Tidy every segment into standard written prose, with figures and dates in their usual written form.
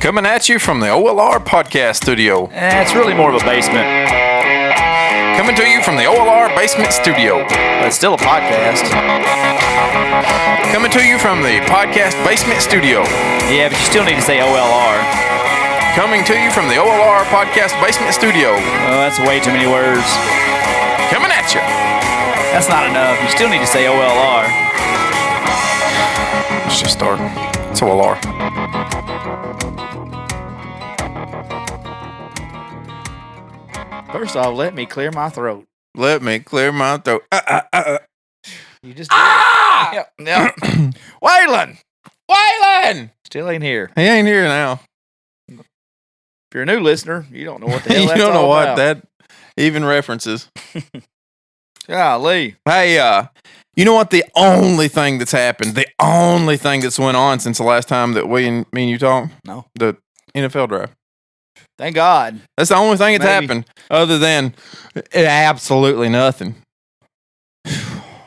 Coming at you from the OLR podcast studio. It's really more of a basement. Coming to you from the OLR basement studio. But it's still a podcast. Coming to you from the podcast basement studio. Yeah, but you still need to say OLR. Coming to you from the OLR podcast basement studio. Oh, that's way too many words. Coming at you. That's not enough. You still need to say OLR. Let's just start. It's OLR. First off, let me clear my throat. Let me clear my throat. You just did it. Yep. Waylon! Waylon! Still ain't here. He ain't here now. If you're a new listener, you don't know what the hell You that's don't know all what about. that even references. Golly. Hey, you know what? The only thing that's happened, the only thing that's went on since the last time that me and you talked? No. The NFL draft. Thank God. That's the only thing that's Maybe. happened other than absolutely nothing.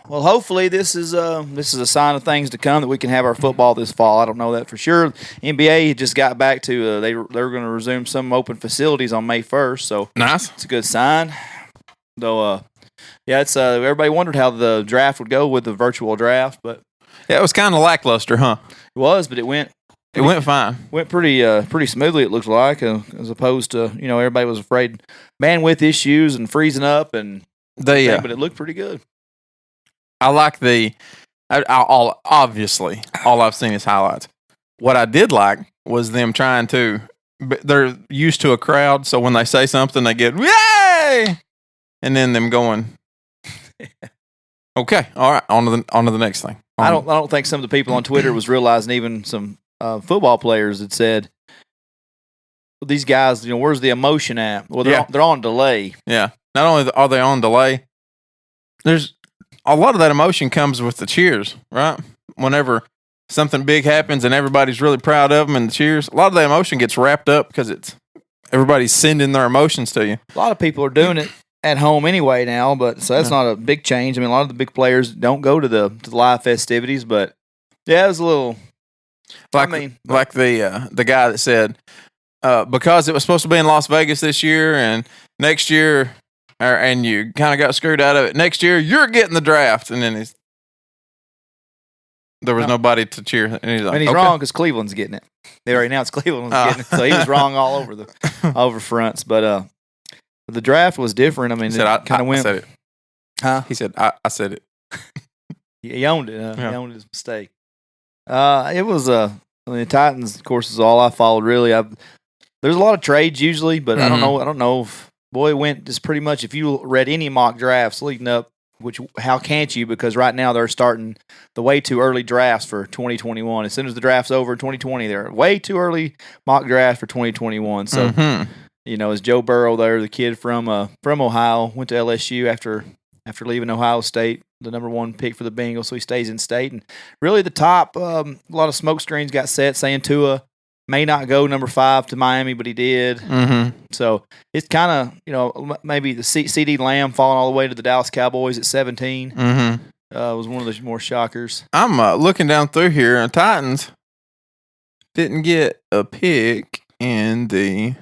Well, hopefully this is a sign of things to come that we can have our football this fall. I don't know that for sure. NBA just got back to they were going to resume some open facilities on May 1st, so Nice. it's a good sign. Though, yeah, it's everybody wondered how the draft would go with the virtual draft, but Yeah, it was kind of lackluster, huh? it was. But it went fine. pretty smoothly. It looked like, as opposed to everybody was afraid bandwidth issues and freezing up and But but it looked pretty good. I like obviously, all I've seen is highlights. What I did like was them trying to, they're used to a crowd, so when they say something, they get, yay! And then them going, okay, all right, on to the next thing. I don't think some of the people on Twitter was realizing, even some football players had said, these guys, where's the emotion at? Well, they're on delay. Yeah. Not only are they on delay, there's a lot of that emotion comes with the cheers, right? Whenever something big happens and everybody's really proud of them and the cheers, a lot of that emotion gets wrapped up because everybody's sending their emotions to you. A lot of people are doing it at home anyway now, but so that's not a big change. I mean, a lot of the big players don't go to the live festivities, but yeah, it was a little. Like the guy that said, because it was supposed to be in Las Vegas this year and next year, and you kind of got screwed out of it. Next year, you're getting the draft, and then there was nobody to cheer. And he's like, wrong because Cleveland's getting it. They already announced Cleveland's getting it, so he was wrong all over the over fronts. But the draft was different. I mean, it kind of went. I said it. Huh? He said, I said it. He owned it. He owned his mistake. It was the Titans, of course, is all I followed. Really, there's a lot of trades usually, but I don't know if it went just pretty much. If you read any mock drafts leading up, which how can't you? Because right now they're starting the way too early drafts for 2021. As soon as the draft's over in 2020, they're way too early mock draft for 2021. So as Joe Burrow there, the kid from Ohio, went to LSU after leaving Ohio State, the number one pick for the Bengals, so he stays in state. And really the top, a lot of smoke screens got set saying Tua may not go number 5 to Miami, but he did. Mm-hmm. So it's kind of, maybe the CD Lamb falling all the way to the Dallas Cowboys at 17 was one of the more shockers. I'm looking down through here, and Titans didn't get a pick in the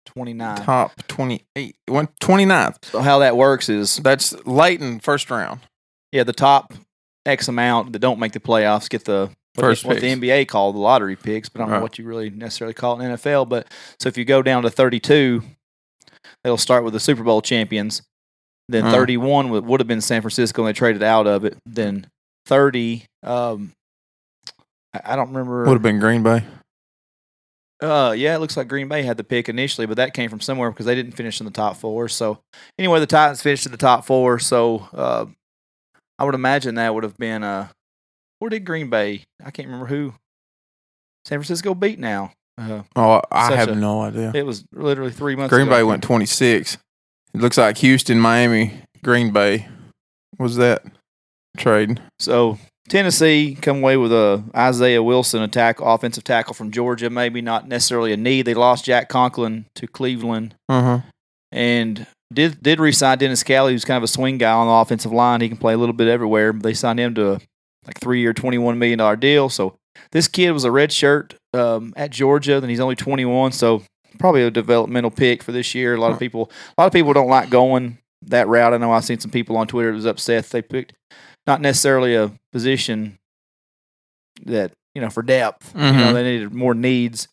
29. Top 28. It went 29th. So how that works is that's late in first round. Yeah, the top X amount that don't make the playoffs get the what the NBA call the lottery picks, but I don't know what you really necessarily call it in NFL. But so if you go down to 32, they'll start with the Super Bowl champions. Then 31 would have been San Francisco, and they traded out of it. Then 30, I don't remember. Would have been Green Bay. Yeah, it looks like Green Bay had the pick initially, but that came from somewhere because they didn't finish in the top 4. So anyway, the Titans finished in the top 4. So I would imagine that would have been where did Green Bay? I can't remember who San Francisco beat now. I have no idea. It was literally 3 months ago. Green Bay went 26. It looks like Houston, Miami, Green Bay was that trade. So Tennessee come away with a Isaiah Wilson offensive tackle from Georgia, maybe not necessarily a need. They lost Jack Conklin to Cleveland, and did re-sign Dennis Calley, who's kind of a swing guy on the offensive line. He can play a little bit everywhere. But they signed him to a 3-year, $21 million deal. So this kid was a redshirt at Georgia. Then he's only 21, so probably a developmental pick for this year. A lot of people don't like going that route. I know I've seen some people on Twitter that was upset they picked not necessarily a position that for depth. Mm-hmm. They needed more needs.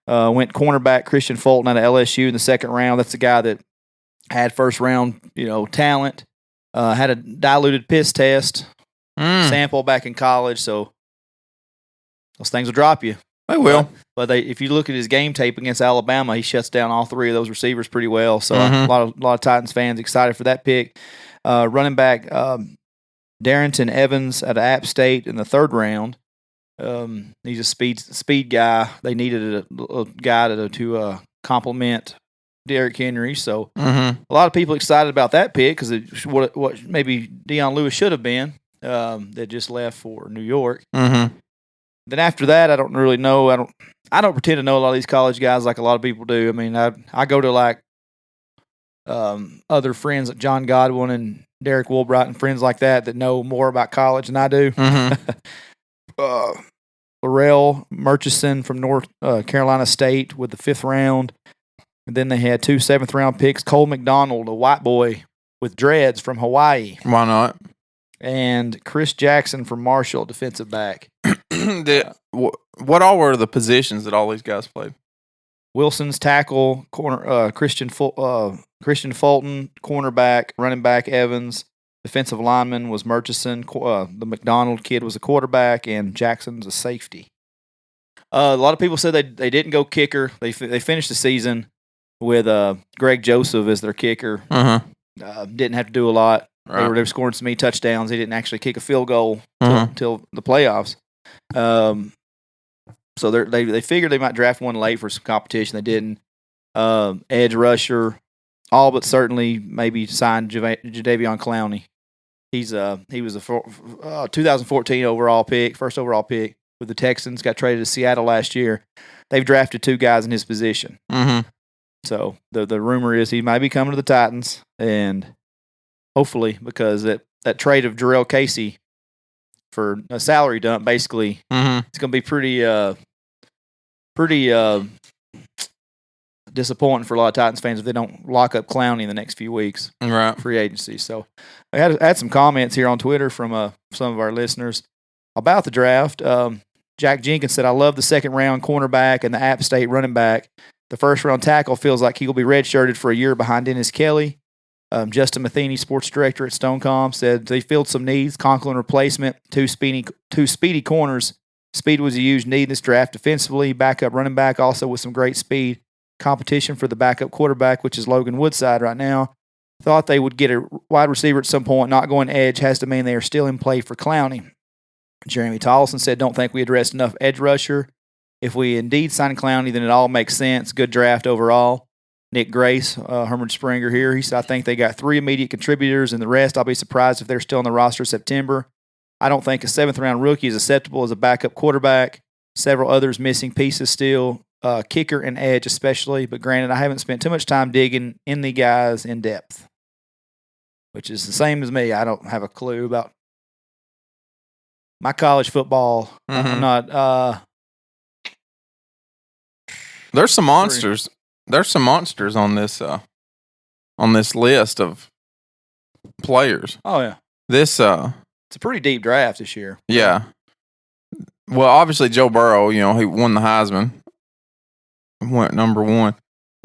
Went cornerback Christian Fulton out of LSU in the second round. That's a guy that had first round talent. Had a diluted piss test sample back in college, so those things will drop you. They will. But if you look at his game tape against Alabama, he shuts down all three of those receivers pretty well. So a lot of Titans fans excited for that pick. Running back Darrington Evans out of App State in the third round. He's a speed guy. They needed a guy to complement Derrick Henry. So a lot of people excited about that pick because it's what maybe Deion Lewis should have been. That just left for New York. Then after that, I don't really know. I don't pretend to know a lot of these college guys like a lot of people do. I mean, I go to like other friends like John Godwin and Derek Woolbright and friends like that know more about college than I do. Laurel Murchison from North Carolina State with the 5th round. And then they had 2 7th-round picks. Cole McDonald, a white boy with dreads from Hawaii. Why not? And Chris Jackson from Marshall, defensive back. What all were the positions that all these guys played? Wilson's tackle, corner, Christian Fulton, cornerback, running back Evans, defensive lineman was Murchison, the McDonald kid was a quarterback, and Jackson's a safety. A lot of people said they didn't go kicker. They finished the season with Greg Joseph as their kicker. Didn't have to do a lot. Right. They were scoring so many touchdowns. They didn't actually kick a field goal until the playoffs. So they figured they might draft one late for some competition. They didn't. Edge rusher, all but certainly maybe signed Jadeveon Clowney. He was a 2014 overall pick, first overall pick with the Texans. Got traded to Seattle last year. They've drafted 2 guys in his position. So the rumor is he might be coming to the Titans, and hopefully because that trade of Jarrell Casey for a salary dump, basically, it's going to be pretty disappointing for a lot of Titans fans if they don't lock up Clowney in the next few weeks. Right. Free agency. So I had some comments here on Twitter from some of our listeners about the draft. Jack Jenkins said, I love the 2nd round cornerback and the App State running back. The 1st round tackle feels like he will be redshirted for a year behind Dennis Kelly. Justin Matheny, sports director at Stonecom, said they filled some needs. Conklin replacement, two speedy corners. Speed was a huge need in this draft defensively. Backup running back also with some great speed. Competition for the backup quarterback, which is Logan Woodside right now. Thought they would get a wide receiver at some point. Not going edge has to mean they are still in play for Clowney. Jeremy Tollison said, don't think we addressed enough edge rusher. If we indeed sign Clowney, then it all makes sense. Good draft overall. Nick Grace, Herman Springer here. He said, I think they got 3 immediate contributors, and the rest, I'll be surprised if they're still on the roster in September. I don't think a 7th-round rookie is acceptable as a backup quarterback. Several others missing pieces still, kicker and edge especially. But granted, I haven't spent too much time digging in the guys in depth, which is the same as me. I don't have a clue about my college football. I'm not. There's some monsters. There's some monsters on this list of players. Oh yeah, it's a pretty deep draft this year. Yeah. Well, obviously Joe Burrow, he won the Heisman. Went number 1.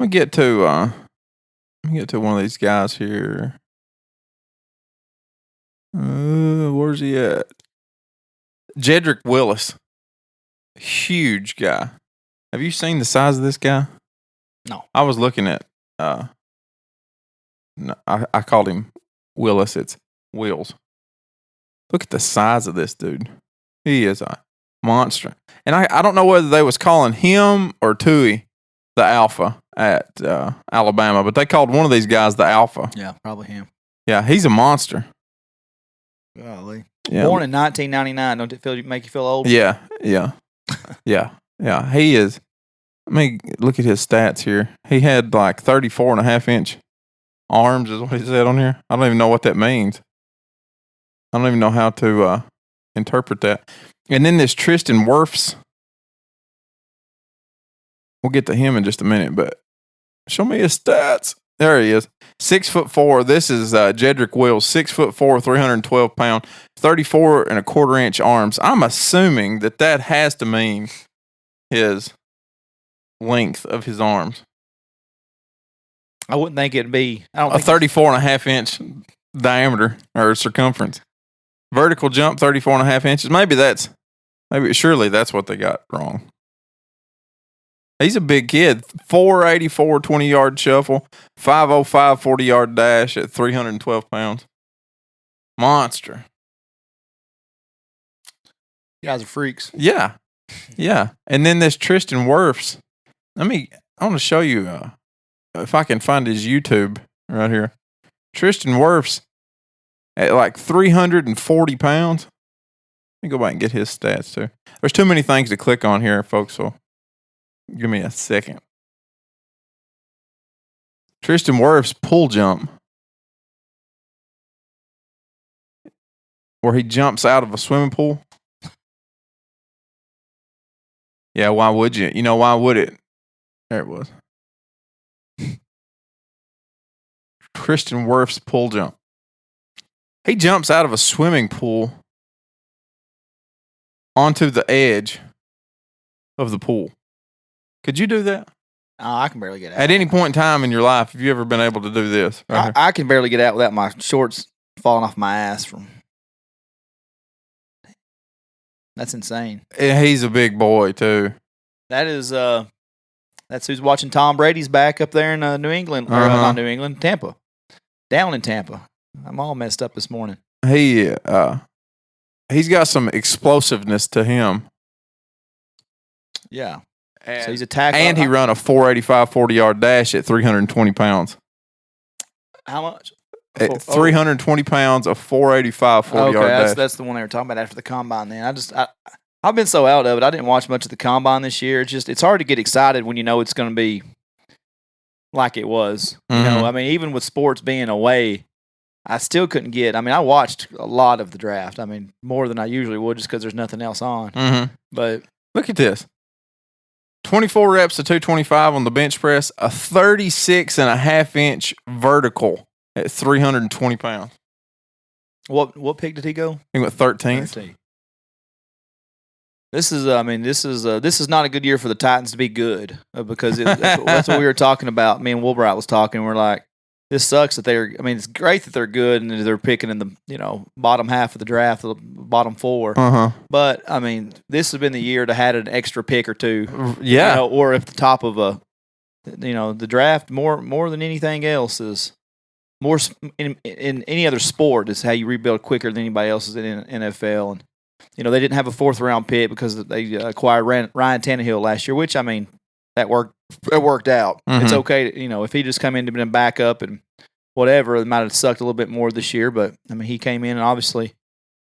Let me get to one of these guys here. Where's he at? Jedrek Willis. Huge guy. Have you seen the size of this guy? No. I was looking at I called him Willis. It's Wills. Look at the size of this dude. He is a monster. And I don't know whether they was calling him or Tui the alpha at Alabama, but they called one of these guys the alpha. Yeah, probably him. Yeah, he's a monster. Golly. Yeah. Born in 1999. Don't it make you feel old? Yeah. He is. Let me look at his stats here. He had like 34.5-inch arms is what he said on here. I don't even know what that means. I don't even know how to interpret that. And then this Tristan Wirfs. We'll get to him in just a minute, but show me his stats. There he is. 6'4". This is Jedrek Willis, 6'4", 312 pound, 34.25 inch arms. I'm assuming that has to mean his length of his arms. I wouldn't think it'd be. I don't a 34.5 inch diameter or circumference. Vertical jump 34.5 inches. Surely that's what they got wrong. He's a big kid. 484 20-yard shuffle, 505 40-yard dash at 312 pounds. Monster. You guys are freaks. Yeah. Yeah. And then this Tristan Wirfs. I want to show you if I can find his YouTube right here. Tristan Wirfs at like 340 pounds. Let me go back and get his stats too. There's too many things to click on here, folks, so give me a second. Tristan Wirfs pull jump, where he jumps out of a swimming pool. Yeah, why would you? Why would it? There it was. Tristan Wirfs pull jump. He jumps out of a swimming pool onto the edge of the pool. Could you do that? Oh, I can barely get out. At any point in time in your life, have you ever been able to do this? I can barely get out without my shorts falling off my ass. That's insane. And he's a big boy too. That is. That's who's watching Tom Brady's back up there in New England, or not New England, Tampa, down in Tampa. I'm all messed up this morning. He's got some explosiveness to him. Yeah. So he's a tackler. And he run a 485 40-yard dash at 320 pounds. How much? At 320 pounds, a 485 40-yard dash. That's the one they were talking about after the combine then. I've been so out of it. I didn't watch much of the combine this year. It's hard to get excited when you know it's going to be like it was. Mm-hmm. Even with sports being away, I still couldn't get. I watched a lot of the draft. More than I usually would just because there's nothing else on. Mm-hmm. But look at this. 24 reps to 225 on the bench press, a 36.5 inch vertical at 320 pounds. What pick did he go? He went 13th. 13th. This is not a good year for the Titans to be good because that's what we were talking about. Me and Wilbright was talking. We're like, this sucks that they're. It's great that they're good and they're picking in the bottom half of the draft, the bottom four. But this has been the year to have an extra pick or two. Yeah, or at the top of the draft more than anything else is more in any other sport is how you rebuild quicker than anybody else is in NFL. And they didn't have a 4th round pick because they acquired Ryan Tannehill last year, which that worked out. Mm-hmm. It's okay to, if he just come in to be a backup and whatever, it might have sucked a little bit more this year. But he came in and obviously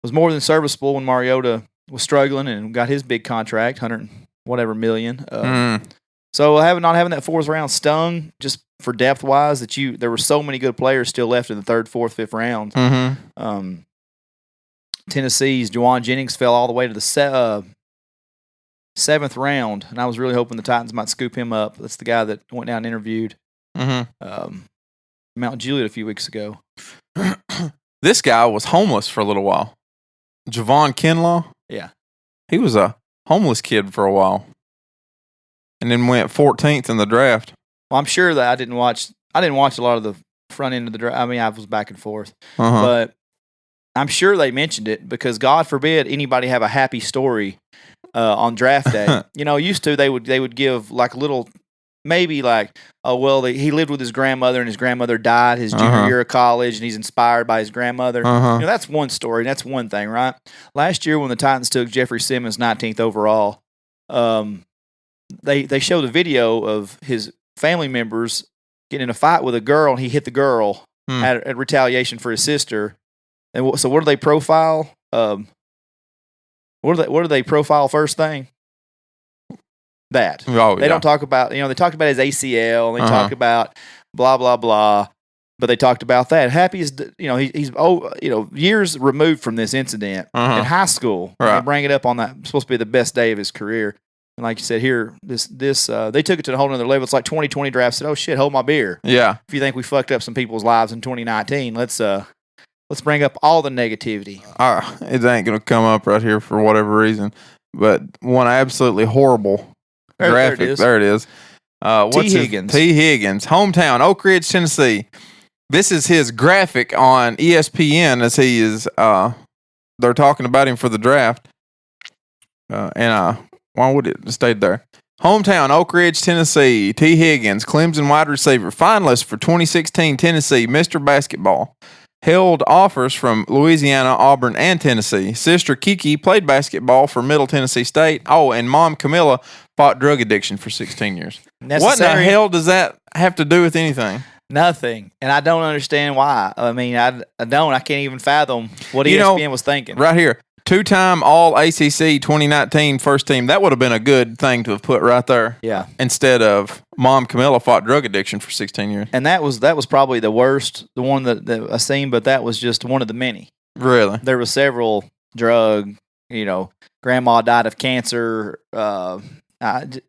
was more than serviceable when Mariota was struggling and got his big contract, $100 million. So not having that 4th round stung just for depth wise that there were so many good players still left in the 3rd, 4th, 5th round. Mm-hmm. Tennessee's Waylon Jennings fell all the way to the 7th round, and I was really hoping the Titans might scoop him up. That's the guy that went down and interviewed Mount Juliet a few weeks ago. This guy was homeless for a little while. Javon Kinlaw. Yeah. He was a homeless kid for a while. And then went 14th in the draft. Well, I'm sure that I didn't watch a lot of the front end of the draft. I was back and forth. But I'm sure they mentioned it because God forbid anybody have a happy story on draft day. Used to they would give like a little, maybe like, he lived with his grandmother and his grandmother died his junior year of college and he's inspired by his grandmother. That's one story and that's one thing, right? Last year when the Titans took Jeffrey Simmons 19th overall, they showed a video of his family members getting in a fight with a girl and he hit the girl at retaliation for his sister. And so what do they profile? What do they profile first thing? That. They don't talk about, they talked about his ACL and they talk about blah, blah, blah. But they talked about that. Happy is, he's years removed from this incident in high school. Right. They bring it up on that, supposed to be the best day of his career. And like you said here, this they took it to a whole nother level. It's like 2020 draft said, "Oh shit, hold my beer." Yeah. If you think we fucked up some people's lives in 2019, let's bring up all the negativity. It ain't gonna come up right here for whatever reason, but one absolutely horrible graphic. There it is. What's Higgins. T. Higgins, hometown, Oak Ridge, Tennessee. This is his graphic on ESPN as he is. They're talking about him for the draft, why would it stay there? Hometown, Oak Ridge, Tennessee. T. Higgins, Clemson wide receiver, finalist for 2016 Tennessee Mr. Basketball. Held offers from Louisiana, Auburn, and Tennessee. Sister Kiki played basketball for Middle Tennessee State. Oh, and Mom Camilla fought drug addiction for 16 years. What in the hell does that have to do with anything? Nothing. And I don't understand why. I mean, I can't even fathom what ESPN was thinking. Right here. 2-time All ACC 2019 first team. That would have been a good thing to have put right there. Yeah. Instead of Mom Camilla fought drug addiction for 16 years. And that was probably the worst, the one that I seen, but that was just one of the many. Really? There were several drug, grandma died of cancer. Like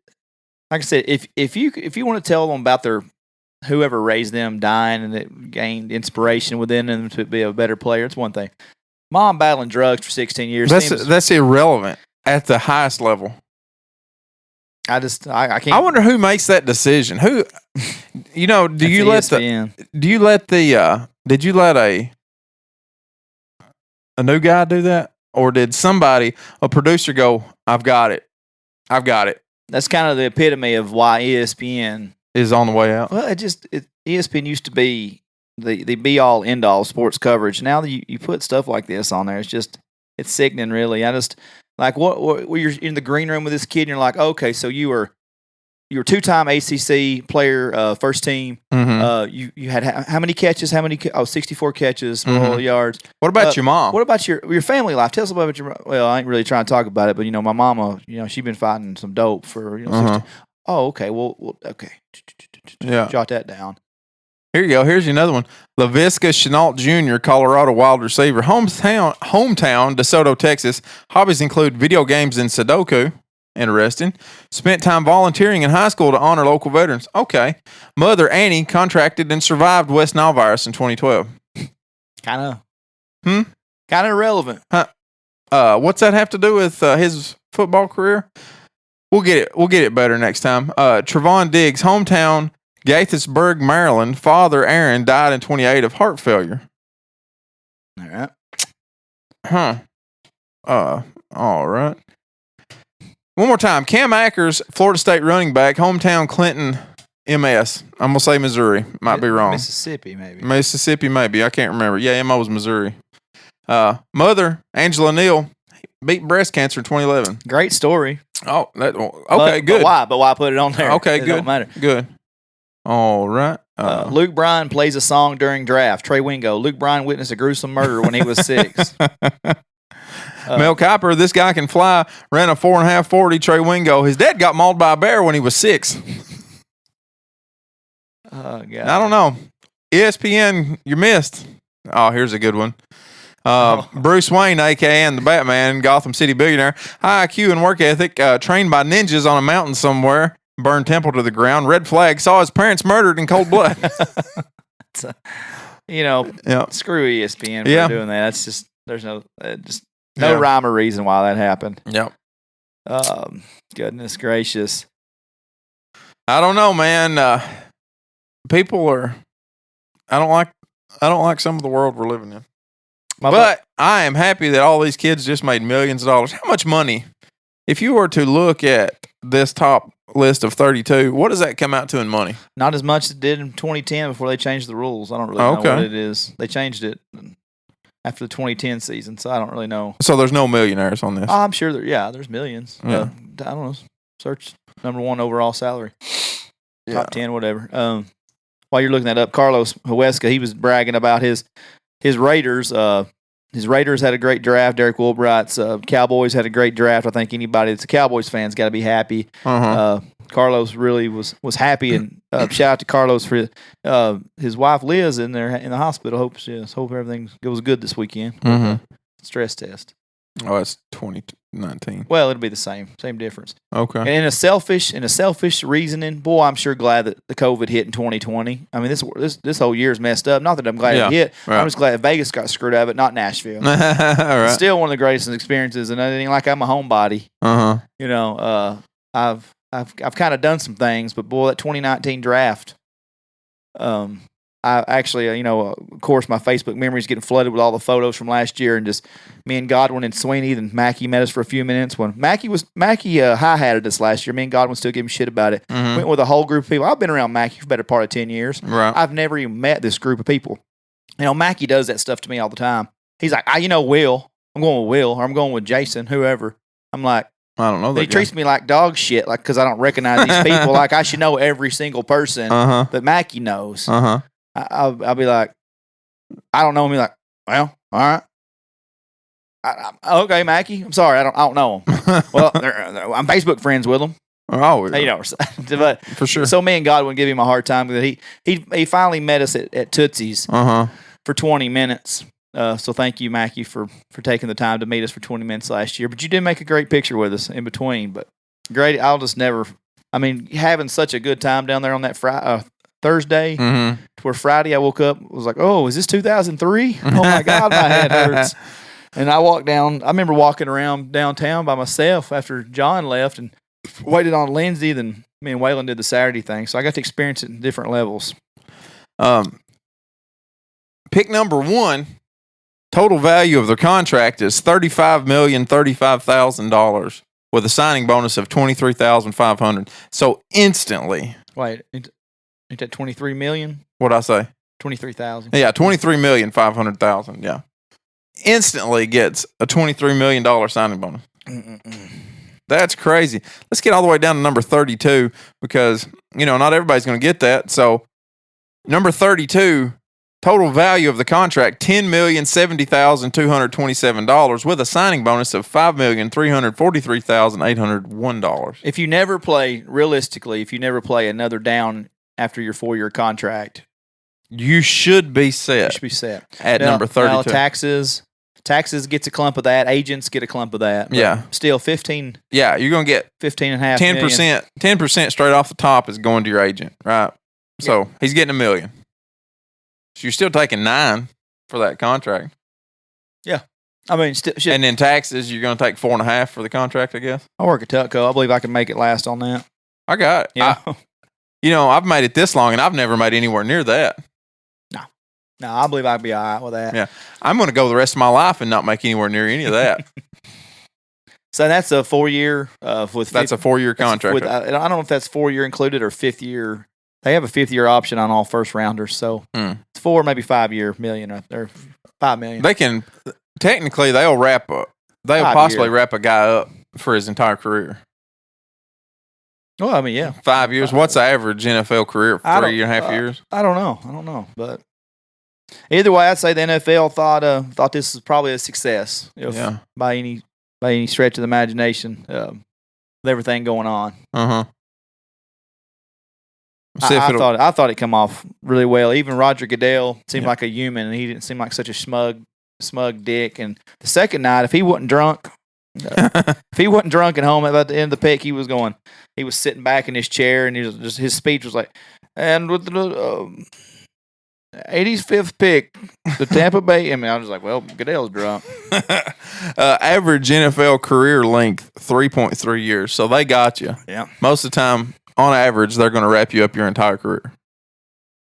I said, if you want to tell them about whoever raised them dying and it gained inspiration within them to be a better player, it's one thing. Mom battling drugs for 16 years. That's irrelevant at the highest level. I can't. I wonder who makes that decision. Who, did you let a new guy do that? Or did a producer go, I've got it. That's kind of the epitome of why ESPN is on the way out. Well, ESPN used to be the be all end all sports coverage. Now that you put stuff like this on there, it's sickening. Really, I just like what you're in the green room with this kid, and you're like, okay, so you were 2-time ACC player, first team. Mm-hmm. You had how many catches? 64 catches, mm-hmm. yards. What about your mom? What about your family life? Tell us about your. Well, I ain't really trying to talk about it, but my mama, she been fighting some dope for Oh, okay. Well, okay. Yeah. Jot that down. Here you go. Here's another one. LaVisca Chenault Jr., Colorado wide receiver. Hometown, DeSoto, Texas. Hobbies include video games and Sudoku. Interesting. Spent time volunteering in high school to honor local veterans. Okay. Mother, Annie, contracted and survived West Nile virus in 2012. Kind of irrelevant. What's that have to do with his football career? We'll get it better next time. Trevon Diggs, hometown, Gaithersburg, Maryland. Father, Aaron, died in 28 of heart failure. All right. All right. One more time. Cam Akers, Florida State running back, hometown, Clinton, MS. I'm going to say Missouri. Might be wrong. Mississippi, maybe. I can't remember. Yeah, MO was Missouri. Mother, Angela Neal, beat breast cancer in 2011. Great story. Oh, okay, good. But why put it on there? Okay, good. Don't matter. Good. All right. Luke Bryan plays a song during draft. Trey Wingo. Luke Bryan witnessed a gruesome murder when he was 6. Mel Kiper, this guy can fly, ran a 4.5 40. Trey Wingo. His dad got mauled by a bear when he was 6. Oh, God. I don't know. ESPN, you missed. Oh, here's a good one. Bruce Wayne, a.k.a. the Batman, Gotham City billionaire. High IQ and work ethic, trained by ninjas on a mountain somewhere. Burned temple to the ground. Red flag. Saw his parents murdered in cold blood. Screw ESPN for doing that. That's just there's no rhyme or reason why that happened. Yep. Goodness gracious. I don't know, man. People are. I don't like some of the world we're living in. But I am happy that all these kids just made millions of dollars. How much money? If you were to look at this top list of 32, what does that come out to in money? Not as much as it did in 2010 before they changed the rules. I don't really know what it is. They changed it after the 2010 season, so I don't really know. So there's no millionaires on this? I'm sure there's millions. Yeah. I don't know. Search number 1 overall salary. Top 10, whatever. While you're looking that up, Carlos Huesca, he was bragging about his Raiders. His Raiders had a great draft. Derek Wilbright's Cowboys had a great draft. I think anybody that's a Cowboys fan's got to be happy. Carlos really was happy, and shout out to Carlos for his wife Liz in the hospital. Hope everything goes good this weekend. Mm-hmm. Stress test. Oh, it's 2019. Well, it'll be the same difference. Okay. And in a selfish reasoning, boy, I'm sure glad that the COVID hit in 2020. I mean, this whole year's messed up. Not that I'm glad it hit. Right. I'm just glad Vegas got screwed out of it, not Nashville. All right. It's still one of the greatest experiences, and it ain't like I'm a homebody. You know, I've kind of done some things, but boy, that 2019 draft. I actually, of course, my Facebook memories getting flooded with all the photos from last year, and just me and Godwin and Sweeney. Then Mackie met us for a few minutes. When Mackie hi-hatted us last year, me and Godwin still give him shit about it. Went with a whole group of people. I've been around Mackie for the better part of 10 years. Right. I've never even met this group of people. Mackie does that stuff to me all the time. He's like, Will. I'm going with Will, or I'm going with Jason, whoever. I'm like, I don't know. He treats me like dog shit, like because I don't recognize these people. Like I should know every single person that Mackie knows. I'll be like, I don't know him. He's like, well, all right. Okay, Mackie. I'm sorry, I don't know him. Well, I'm Facebook friends with him. Oh, but for sure. So me and Godwin give him a hard time because he finally met us at Tootsie's for 20 minutes. So thank you, Mackie, for taking the time to meet us for 20 minutes last year. But you did make a great picture with us in between. But great, I'll just never. I mean, having such a good time down there on that Thursday, to where Friday I woke up, was like, oh, is this 2003? Oh my God, my head hurts. And I walked down. I remember walking around downtown by myself after John left and waited on Lindsay. Then me and Waylon did the Saturday thing, so I got to experience it in different levels. Pick number 1. Total value of their contract is $35,035,000 with a signing bonus of $23,500. So instantly. Wait, ain't that $23 million? What'd I say? $23,000. Yeah, $23,500,000. Yeah, instantly gets a $23 million signing bonus. That's crazy. Let's get all the way down to number 32 because not everybody's going to get that. So number 32. Total value of the contract, $10,070,227 with a signing bonus of $5,343,801. If you never play another down after your 4-year contract, you should be set. You should be set. At number 32. Now taxes gets a clump of that. Agents get a clump of that. Yeah. Still 15. Yeah, you're going to get 15.5 10% straight off the top is going to your agent, right? So he's getting $1 million. So you're still taking 9 for that contract. Yeah. I mean, and then taxes, you're going to take 4.5 for the contract, I guess. I work at Tutco. I believe I can make it last on that. I got it. Yeah. I've made it this long, and I've never made anywhere near that. No, I believe I'd be all right with that. Yeah. I'm going to go the rest of my life and not make anywhere near any of that. So that's a 4-year That's a 4-year contract. I don't know if that's 4-year included or 5th year. They have a 5th-year option on all first rounders, so it's 4, maybe 5-year million or $5 million. They can technically they'll possibly wrap a guy up for his entire career. Well, I mean, yeah, 5 years. What's the average NFL career? 3.5 years. I don't know, but either way, I'd say the NFL thought this was probably a success. By any stretch of the imagination, with everything going on. I thought it come off really well. Even Roger Goodell seemed like a human, and he didn't seem like such a smug dick. And the second night, if he wasn't drunk at home at the end of the pick, he was sitting back in his chair, and his speech was like, and with the 85th pick, the Tampa Bay. I mean, I was like, well, Goodell's drunk. Average NFL career length 3.3 years, so they got you. Yeah, most of the time. On average, they're going to wrap you up your entire career.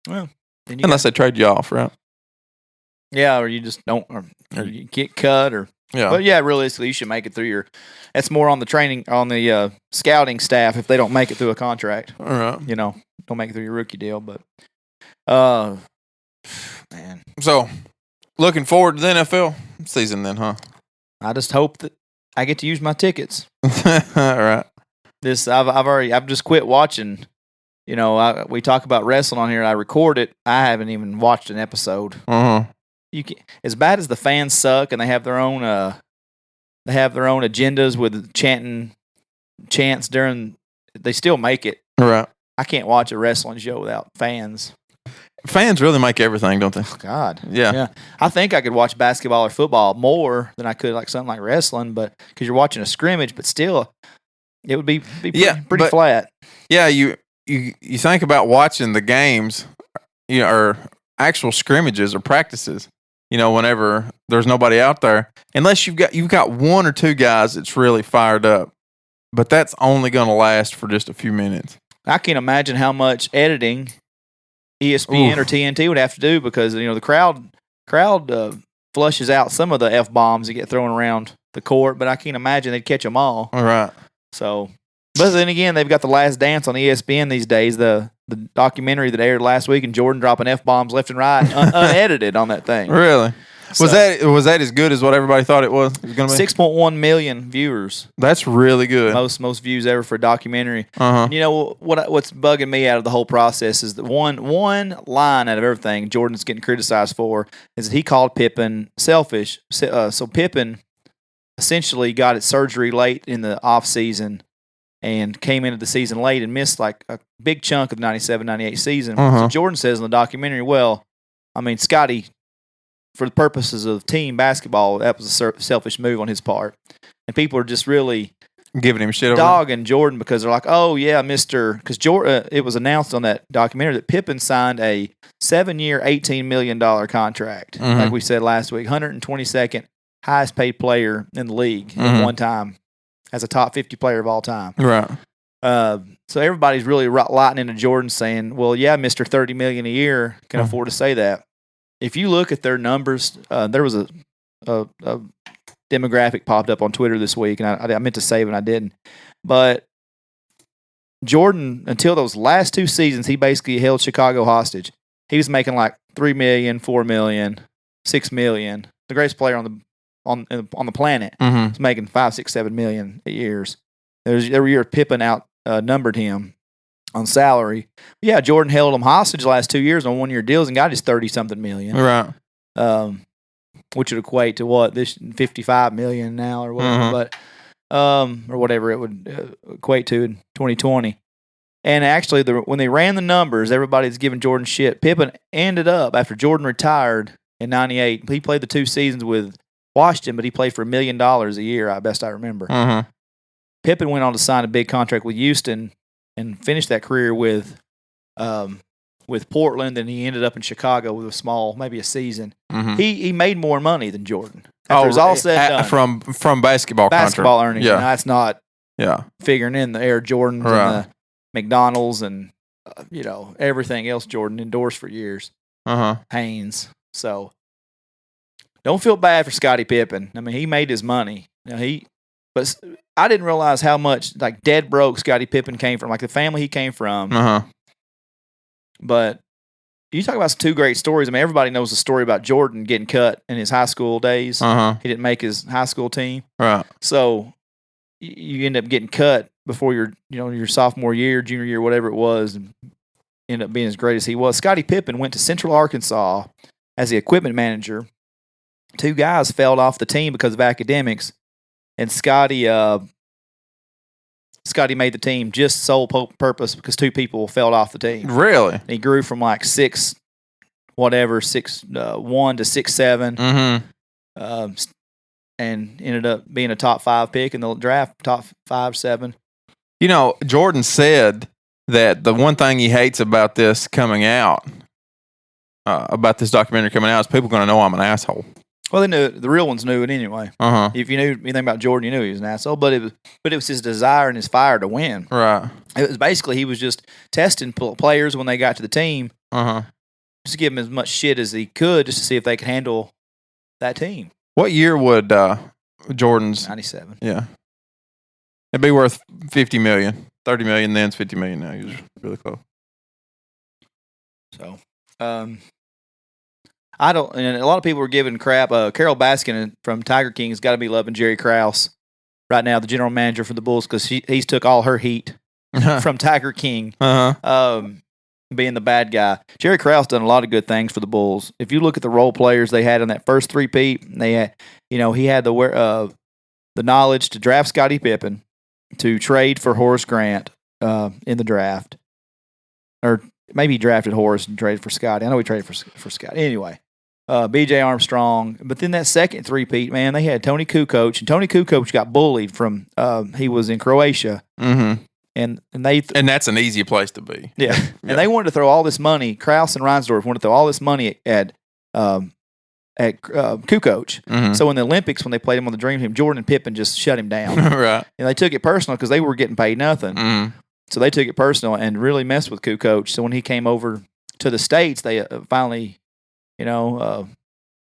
Well, unless they trade you off, right? Yeah, or you just don't, or you get cut, or But yeah, realistically, you should make it through That's more on the scouting staff if they don't make it through a contract. All right, don't make it through your rookie deal. But, man. So, looking forward to the NFL season, then, huh? I just hope that I get to use my tickets. All right. I've just quit watching. We talk about wrestling on here. I record it. I haven't even watched an episode. As bad as the fans suck and they have their own agendas with chants during. They still make it. Right. I can't watch a wrestling show without fans. fans really make everything, don't they? Oh, God. Yeah. I think I could watch basketball or football more than I could like something like wrestling, but because you're watching a scrimmage, but still, it would be pretty flat. Yeah, you think about watching the games, or actual scrimmages or practices. Whenever there's nobody out there, unless you've got one or two guys that's really fired up, but that's only going to last for just a few minutes. I can't imagine how much editing ESPN or TNT would have to do because the crowd flushes out some of the F-bombs that get thrown around the court, but I can't imagine they'd catch them all. All right. So, but then again, they've got The Last Dance on ESPN these days, the documentary that aired last week, and Jordan dropping F-bombs left and right, unedited on that thing. Really? Was that as good as what everybody thought it was going to be? 6.1 million viewers. That's really good. Most views ever for a documentary. Uh-huh. And what's bugging me out of the whole process is that one line out of everything Jordan's getting criticized for is that he called Pippen selfish. So Pippen essentially got his surgery late in the off season and came into the season late and missed like a big chunk of the 97-98 season. Uh-huh. So Jordan says in the documentary, well, I mean, Scotty, for the purposes of team basketball, that was a selfish move on his part. And people are just really giving him shit over dogging Jordan because they're like, oh, yeah, because it was announced on that documentary that Pippen signed a 7-year, $18 million contract, like we said last week, 122nd highest paid player in the league at one time as a top 50 player of all time. Right. So everybody's really lighting into Jordan saying, well, yeah, Mr. $30 million a year can afford to say that. If you look at their numbers, there was a demographic popped up on Twitter this week, and I meant to save it and I didn't. But Jordan, until those last two seasons, he basically held Chicago hostage. He was making like $3 million, $4 million, $6 million. The greatest player on the planet was making $5, $6, $7 million a year. Every year Pippen outnumbered him on salary. Yeah, Jordan held him hostage the last 2 years on 1-year deals and got his 30-something million. Right. Which would equate to what, this $55 million now or whatever, or whatever it would equate to in 2020. And actually, when they ran the numbers, everybody's giving Jordan shit. Pippen ended up, after Jordan retired in 98, he played the 2 seasons with Washington, but he played for $1 million a year, best I remember. Pippen went on to sign a big contract with Houston and finished that career with Portland, and he ended up in Chicago with a small, maybe a season. He made more money than Jordan. After it was all said and done. From basketball earnings. Yeah. Now, that's not figuring in the Air Jordans and the McDonald's and everything else Jordan endorsed for years. Hanes. So don't feel bad for Scottie Pippen. I mean, he made his money. But I didn't realize how much like dead broke Scottie Pippen came from, like the family he came from. But you talk about some 2 great stories. I mean, everybody knows the story about Jordan getting cut in his high school days. He didn't make his high school team. Right. So you end up getting cut before your sophomore year, junior year, whatever it was, and end up being as great as he was. Scottie Pippen went to Central Arkansas as the equipment manager. 2 guys fell off the team because of academics. And Scotty made the team just sole purpose because 2 people fell off the team. Really? And he grew from like 6'1" to 6'7", and ended up being a top 5 pick in the draft, top 5, 7. Jordan said that the one thing he hates about this coming out, about this documentary coming out, is people going to know I'm an asshole. Well, they knew the real ones knew it anyway. If you knew anything about Jordan, you knew he was an asshole. But it was his desire and his fire to win. Right. It was basically he was just testing players when they got to the team. Just give them as much shit as he could, just to see if they could handle that team. What year would Jordan's 97? Yeah, it'd be worth $50 million, $30 million. Then it's $50 million now. He was really close. So, I don't, and a lot of people were giving crap. Carol Baskin from Tiger King has got to be loving Jerry Krause right now, the general manager for the Bulls, because he's took all her heat from Tiger King, being the bad guy. Jerry Krause done a lot of good things for the Bulls. If you look at the role players they had in that first three-peat, they had, he had the knowledge to draft Scottie Pippen, to trade for Horace Grant in the draft, or maybe he drafted Horace and traded for Scotty. I know he traded for Scotty. Anyway, B.J. Armstrong. But then that second three-peat, man, they had Tony Kukoc. And Tony Kukoc got bullied from he was in Croatia. Mm-hmm. And that's an easy place to be. Yeah. And they wanted to throw all this money. Krause and Reinsdorf wanted to throw all this money at Kukoc. Mm-hmm. So in the Olympics, when they played him on the Dream Team, Jordan and Pippen just shut him down. Right. And they took it personal because they were getting paid nothing. Mm-hmm. So they took it personal and really messed with Kukoc. So when he came over to the States, they finally,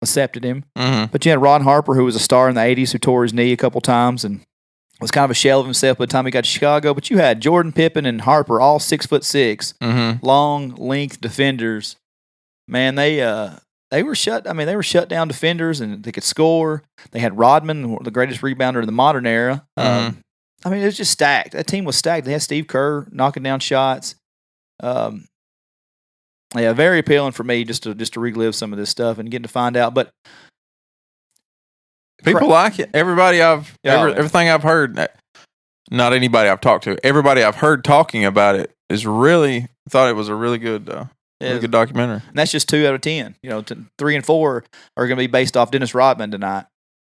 accepted him. Mm-hmm. But you had Ron Harper, who was a star in the 80s, who tore his knee a couple times and was kind of a shell of himself by the time he got to Chicago. But you had Jordan, Pippen, and Harper, all 6'6", mm-hmm. long, length defenders. Man, they were shut. I mean, they were shut down defenders, and they could score. They had Rodman, the greatest rebounder in the modern era. Mm-hmm. I mean, it was just stacked. That team was stacked. They had Steve Kerr knocking down shots. Very appealing for me just to relive some of this stuff and getting to find out. But people like it. Everything I've heard, not anybody I've talked to, everybody I've heard talking about it is really thought it was a really good documentary. And that's just 2 out of 10. 3 and 4 are going to be based off Dennis Rodman tonight.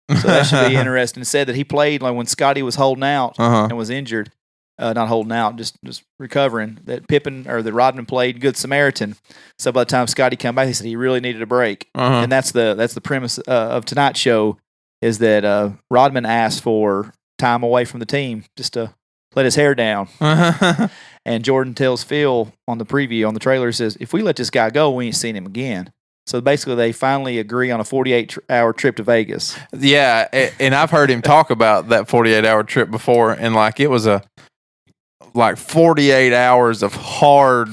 So that should be interesting. It said that he played like when Scotty was holding out and was injured. Not holding out, just recovering. That Rodman played Good Samaritan. So by the time Scotty came back, he said he really needed a break. And that's the premise of tonight's show is that Rodman asked for time away from the team just to let his hair down. And Jordan tells Phil on the preview, on the trailer, says, if we let this guy go, we ain't seen him again. So basically, they finally agree on a 48-hour trip to Vegas. Yeah, and I've heard him talk about that 48-hour trip before, and it was 48 hours of hard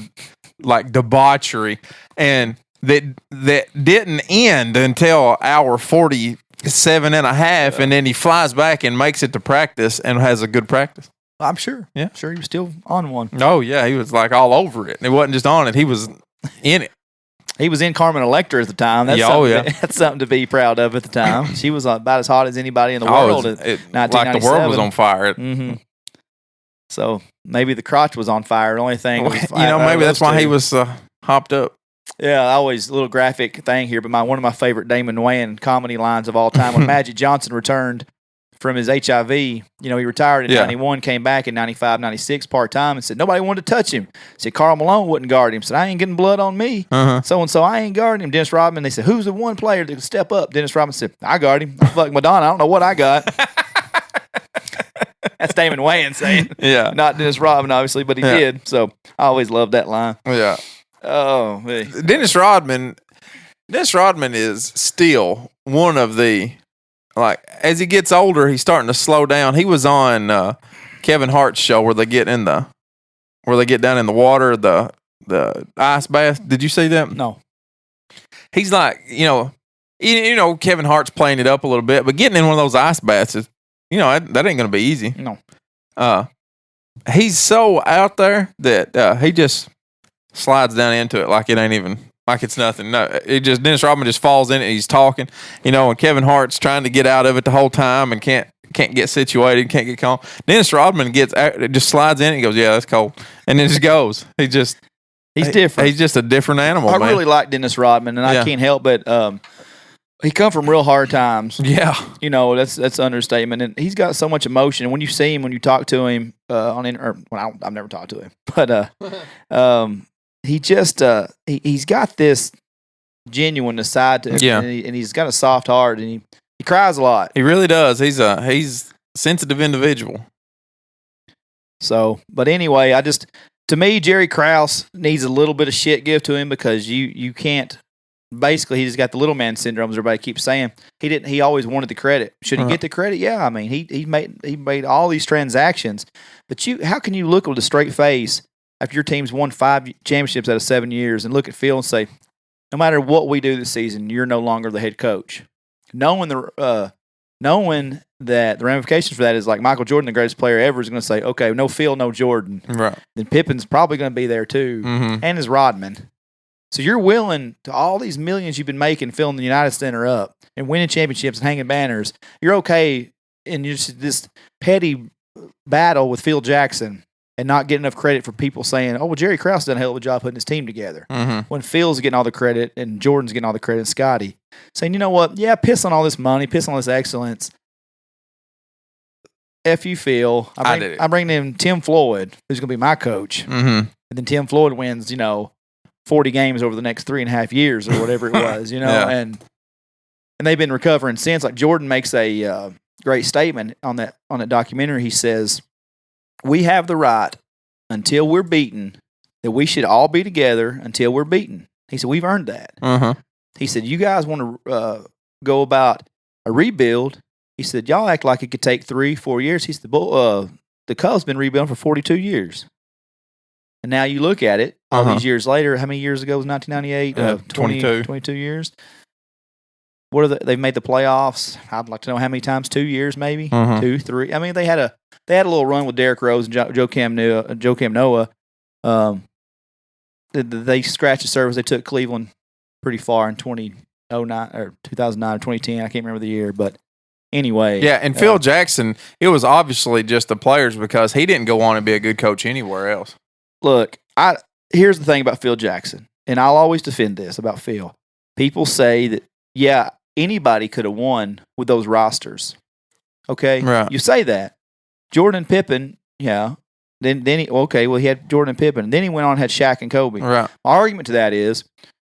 debauchery, and that didn't end until hour 47 and a half, and then he flies back and makes it to practice and has a good practice. I'm sure. Yeah, I'm sure he was still on one. Oh yeah, he was all over it. And it wasn't just on it; he was in it. He was in Carmen Electra at the time. That's that's something to be proud of at the time. She was about as hot as anybody in the world. Like the world was on fire. Mm-hmm. So maybe the crotch was on fire. The only thing, maybe that's why he was hopped up. Yeah, always a little graphic thing here, but one of my favorite Damon Wayans comedy lines of all time when Magic Johnson returned from his HIV. He retired in 91, came back in 95, 96 part-time and said nobody wanted to touch him. Said Karl Malone wouldn't guard him. Said I ain't getting blood on me. So-and-so, I ain't guarding him. Dennis Rodman, they said, who's the one player that could step up? Dennis Rodman said, I guard him. I'm fucking Madonna. I don't know what I got. That's Damon Wayans saying. Yeah. Not Dennis Rodman, obviously, but he did. So I always loved that line. Yeah. Oh, man. Dennis Rodman is still one of the, as he gets older, he's starting to slow down. He was on Kevin Hart's show where they get down in the water, the ice bath. Did you see that? No. He's Kevin Hart's playing it up a little bit, but getting in one of those ice baths is, that ain't going to be easy. No. He's so out there that he just slides down into it like it ain't even, like it's nothing. No, Dennis Rodman just falls in it and he's talking, and Kevin Hart's trying to get out of it the whole time and can't get situated, can't get calm. Dennis Rodman just slides in and he goes, yeah, that's cold. And then just goes. He's different. He's just a different animal, man. Really like Dennis Rodman, and I can't help but he come from real hard times. Yeah. That's an understatement. And he's got so much emotion. And when you see him, when you talk to him I've never talked to him, but he just he's got this genuineness side to him, and he's got a soft heart, and he cries a lot. He really does. He's a sensitive individual. So, but anyway, to me, Jerry Krause needs a little bit of shit give to him because you can't. Basically, he just got the little man syndrome, as everybody keeps saying. He always wanted the credit. Should he get the credit? Yeah, I mean, he made all these transactions. But how can you look with a straight face after your team's won 5 championships out of 7 years and look at Phil and say, no matter what we do this season, you're no longer the head coach. Knowing that the ramifications for that is like Michael Jordan, the greatest player ever, is going to say, okay, no Phil, no Jordan. Right. Then Pippen's probably going to be there too, and is Rodman. So you're willing to all these millions you've been making filling the United Center up and winning championships and hanging banners. You're okay in just this petty battle with Phil Jackson and not get enough credit for people saying, "Oh, well, Jerry Krause done a hell of a job putting his team together." When Phil's getting all the credit and Jordan's getting all the credit, and Scotty saying, "You know what? Yeah, piss on all this money, piss on all this excellence. F you, Phil. I bring in Tim Floyd, who's going to be my coach, and then Tim Floyd wins, 40 games over the next 3.5 years or whatever it was, and they've been recovering since. Like Jordan makes a great statement on that documentary. He says, "We have the right until we're beaten that we should all be together until we're beaten." He said, "We've earned that." He said, "You guys want to go about a rebuild." He said, "Y'all act like it could take 3-4 years." He said, "The Cubs been rebuilding for 42 years." And now you look at it, all these years later, how many years ago was 1998? 22 years. What are they've made the playoffs. I'd like to know how many times. 2 years, maybe 2, 3. I mean, they had a little run with Derrick Rose and Joakim Noah. They scratched the surface. They took Cleveland pretty far in 2009 or 2009 or 2010. I can't remember the year, but anyway. Yeah, and Phil Jackson, it was obviously just the players because he didn't go on and be a good coach anywhere else. Look, here's the thing about Phil Jackson, and I'll always defend this about Phil. People say that, yeah, anybody could have won with those rosters. Okay? Right. You say that. Jordan and Pippen, yeah. He had Jordan and Pippen. And then he went on and had Shaq and Kobe. Right. My argument to that is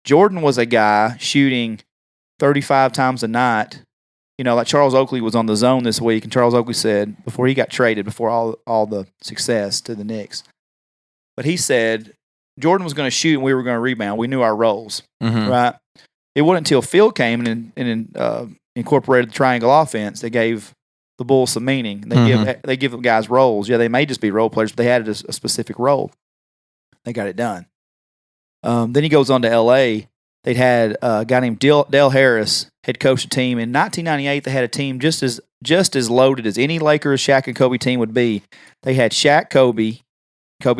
Jordan was a guy shooting 35 times a night. Like Charles Oakley was on The Zone this week, and Charles Oakley said, before he got traded, before all the success to the Knicks, but he said Jordan was going to shoot and we were going to rebound. We knew our roles, right? It wasn't until Phil came and incorporated the triangle offense that gave the Bulls some meaning. They give them guys roles. Yeah, they may just be role players, but they added a specific role. They got it done. Then he goes on to L.A. They'd had a guy named Dale Harris head coach the team. In 1998, they had a team just as loaded as any Lakers Shaq and Kobe team would be. They had Shaq, Kobe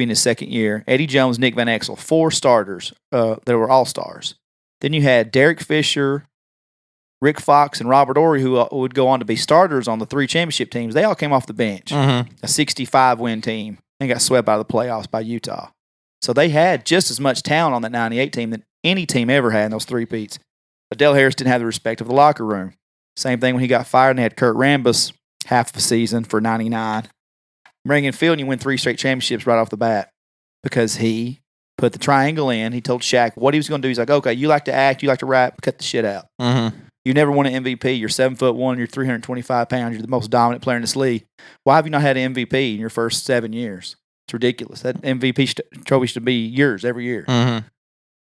in his second year, Eddie Jones, Nick Van Exel, 4 starters that were all-stars. Then you had Derek Fisher, Rick Fox, and Robert Horry, who would go on to be starters on the 3 championship teams. They all came off the bench. A 65-win team and got swept out of the playoffs by Utah. So they had just as much talent on that 98 team that any team ever had in those three-peats. But Dale Harris didn't have the respect of the locker room. Same thing when he got fired and they had Kurt Rambis half the season for 99. Bring in Phil and you win 3 straight championships right off the bat because he put the triangle in. He told Shaq what he was going to do. He's like, okay, you like to act, you like to rap, cut the shit out. You never won an MVP. You're 7'1", you're 325 pounds, you're the most dominant player in this league. Why have you not had an MVP in your first 7 years? It's ridiculous. That MVP trophy should be yours every year.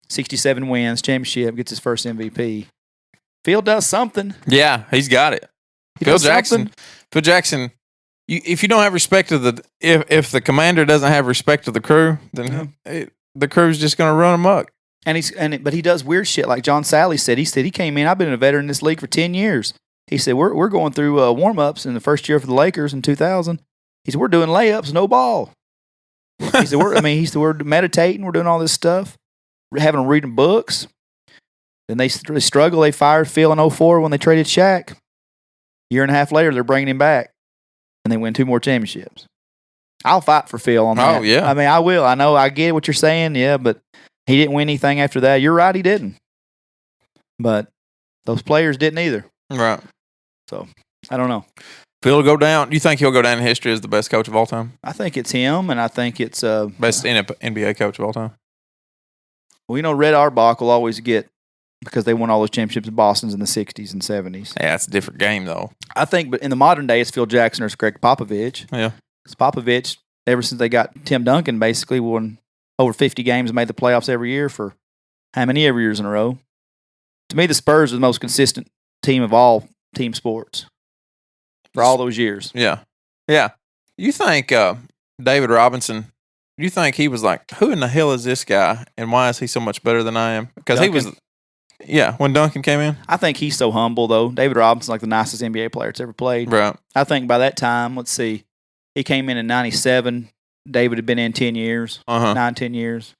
67 wins, championship, gets his first MVP. Phil does something. Yeah, he's got it. Phil Jackson, if you don't have respect of if the commander doesn't have respect of the crew, then the crew's just going to run amok. But he does weird shit like John Sally said. He said he came in. I've been a veteran in this league for 10 years. He said we're going through warm ups in the first year for the Lakers in 2000. He said we're doing layups, no ball. He said we're meditating, we're doing all this stuff, we're having them reading books. Then they struggle. They fired Phil in 04 when they traded Shaq. Year and a half later, they're bringing him back, and they win 2 more championships. I'll fight for Phil on that. Oh, yeah. I mean, I will. I know. I get what you're saying. Yeah, but he didn't win anything after that. You're right. He didn't. But those players didn't either. Right. So, I don't know. Phil will go down. Do you think he'll go down in history as the best coach of all time? I think it's him, and I think it's best NBA coach of all time. Well, Red Auerbach will always get, because they won all those championships in Boston's in the 60s and 70s. Yeah, it's a different game, though. I think, but in the modern day, it's Phil Jackson or it's Greg Popovich. Yeah. Because Popovich, ever since they got Tim Duncan, basically won over 50 games and made the playoffs every year for how many every years in a row. To me, the Spurs are the most consistent team of all team sports for all those years. Yeah. Yeah. You think David Robinson, you think he was like, who in the hell is this guy and why is he so much better than I am? Because he was... Yeah, when Duncan came in. I think he's so humble, though. David Robinson's like the nicest NBA player that's ever played. Right. I think by that time, let's see, he came in 97. David had been in 10 years, 9-10 years.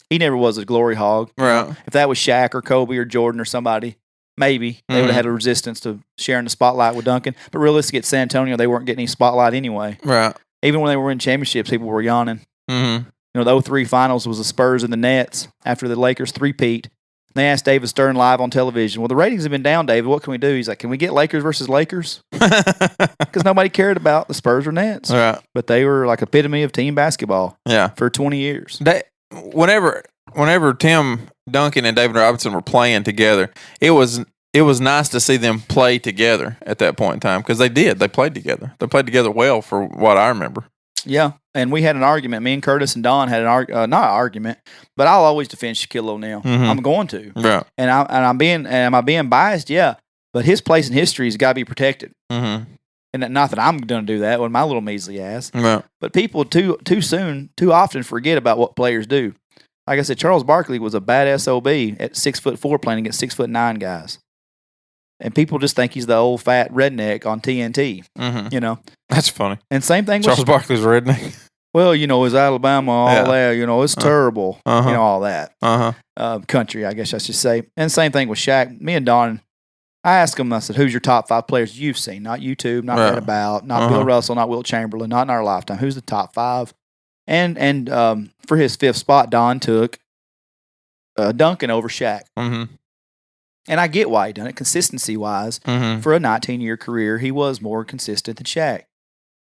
He never was a glory hog. Right. If that was Shaq or Kobe or Jordan or somebody, maybe they would have had a resistance to sharing the spotlight with Duncan. But realistically, at San Antonio, they weren't getting any spotlight anyway. Right. Even when they were in championships, people were yawning. Mm-hmm. You know, the 2003 finals was the Spurs and the Nets after the Lakers three-peat. They asked David Stern live on television, well, the ratings have been down, David. What can we do? He's like, can we get Lakers versus Lakers? Because nobody cared about the Spurs or Nets. Right. But they were like epitome of team basketball for 20 years. Whenever Tim Duncan and David Robinson were playing together, it was nice to see them play together at that point in time because they did. They played together. They played together well for what I remember. Yeah, and we had an argument. Me and Curtis and Don had not an argument, but I'll always defend Shaquille O'Neal. Mm-hmm. I'm going to. Yeah. And am I being biased? Yeah. But his place in history has got to be protected. Mm-hmm. And not that I'm going to do that with my little measly ass. Yeah. But people too often forget about what players do. Like I said, Charles Barkley was a bad SOB at 6'4" playing against 6'9" guys. And people just think he's the old fat redneck on TNT. Mm-hmm. You know, that's funny. And same thing Charles with Barkley's a redneck. Well, you know, it's Alabama, all that. You know, it's terrible. Uh-huh. You know, all that. Uh-huh. Country, I guess I should say. And same thing with Shaq. Me and Don, I asked him. I said, "Who's your top 5 players you've seen? Not YouTube, not read about, not Bill Russell, not Wilt Chamberlain, not in our lifetime. Who's the top 5?" And for his 5th spot, Don took Duncan over Shaq. Mm-hmm. And I get why he done it, consistency-wise. Mm-hmm. For a 19-year career, he was more consistent than Shaq.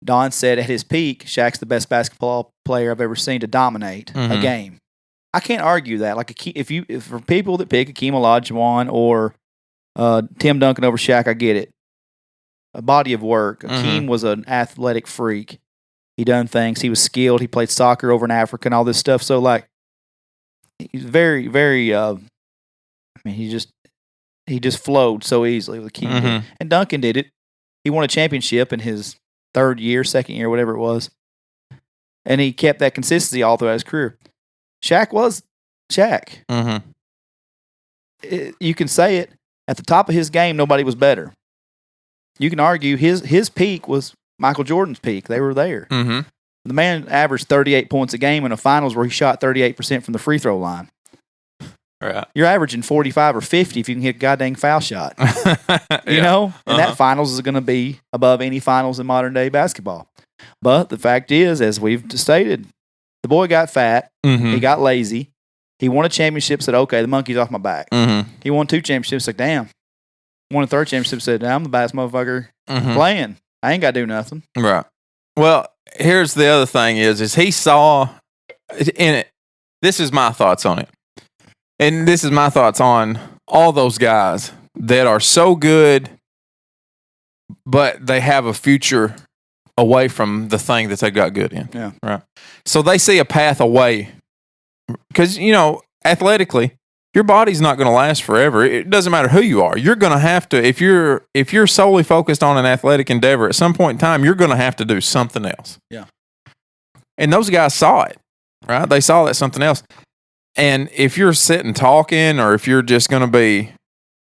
Don said at his peak, Shaq's the best basketball player I've ever seen to dominate a game. I can't argue that. Like if for people that pick Akeem Olajuwon or Tim Duncan over Shaq, I get it. A body of work. Akeem was an athletic freak. He done things. He was skilled. He played soccer over in Africa and all this stuff. So like, he's very, very. I mean, he just flowed so easily with Akeem. And Duncan did it. He won a championship in his 3rd year, 2nd year, whatever it was. And he kept that consistency all throughout his career. Shaq was Shaq. You can say it. At the top of his game, nobody was better. You can argue his peak was Michael Jordan's peak. They were there. The man averaged 38 points a game in the finals where he shot 38% from the free throw line. Right. You're averaging 45 or 50 if you can hit a goddamn foul shot. You know? And that finals is going to be above any finals in modern day basketball. But the fact is, as we've stated, the boy got fat. He got lazy. He won a championship, said, okay, the monkey's off my back. He won 2 championships, like, damn. Won a 3rd championship, said, damn, I'm the baddest motherfucker playing. I ain't got to do nothing. Right. Well, here's the other thing is he saw in it. This is my thoughts on it. And this is my thoughts on all those guys that are so good, but they have a future away from the thing that they got good in. Yeah. Right. So they see a path away because, you know, athletically, your body's not going to last forever. It doesn't matter who you are. You're going to have to, if you're solely focused on an athletic endeavor, at some point in time, you're going to have to do something else. Yeah. And those guys saw it, right? They saw that something else. And if you're sitting talking, or if you're just going to be,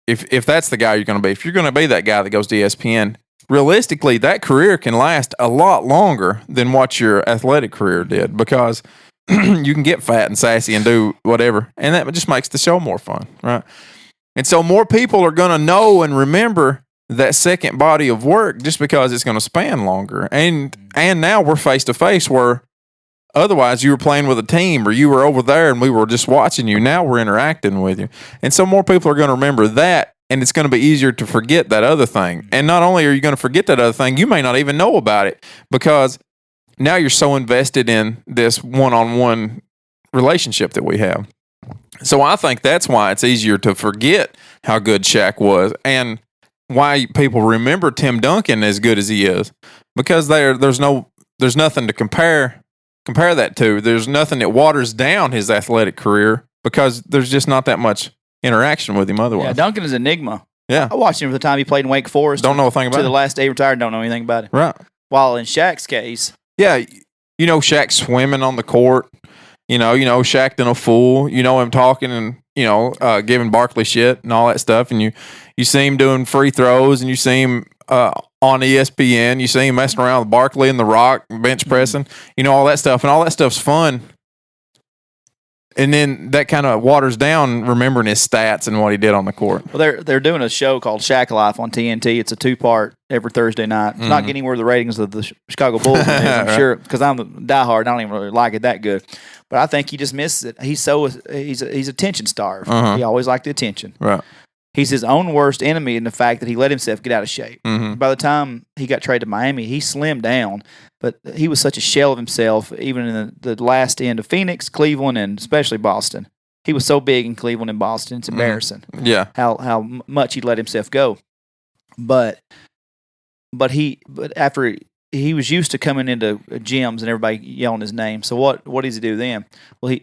if that's the guy you're going to be, if you're going to be that guy that goes to ESPN, realistically, that career can last a lot longer than what your athletic career did because you can get fat and sassy and do whatever. And that just makes the show more fun, right? And so more people are going to know and remember that second body of work just because it's going to span longer. And now we're face to face where otherwise you were playing with a team or you were over there and we were just watching you. Now we're interacting with you. And so more people are going to remember that, and it's going to be easier to forget that other thing. And not only are you going to forget that other thing, you may not even know about it because now you're so invested in this one-on-one relationship that we have. So I think that's why it's easier to forget how good Shaq was and why people remember Tim Duncan as good as he is, because there's nothing to compare that to. There's nothing that waters down his athletic career because there's just not that much interaction with him otherwise. Yeah, Duncan is an enigma. Yeah. I watched him for the time he played in Wake Forest. Don't know a thing about it. To the last day he retired, don't know anything about it. Right. While in Shaq's case. Yeah, you know Shaq swimming on the court. You know Shaq done a fool. You know him talking and, giving Barkley shit and all that stuff. And you see him doing free throws and you see him on ESPN. You see him messing around with Barkley and The Rock, bench pressing, all that stuff. And all that stuff's fun And then that kind of waters down remembering his stats and what he did on the court. Well, they're doing a show called Shaq Life on TNT. It's a 2-part every Thursday night. It's not getting where the ratings of the Chicago Bulls is, I'm Right. sure, because I'm a diehard. I don't even really like it that good. But I think he just misses it. He's attention starved. He always liked the attention. Right. He's his own worst enemy in the fact that he let himself get out of shape. By the time he got traded to Miami, he slimmed down, but he was such a shell of himself, even in the last end of Phoenix, Cleveland, and especially Boston. He was so big in Cleveland and Boston. It's embarrassing. Yeah. How much he let himself go. But after he was used to coming into gyms and everybody yelling his name. So what does he do then? Well,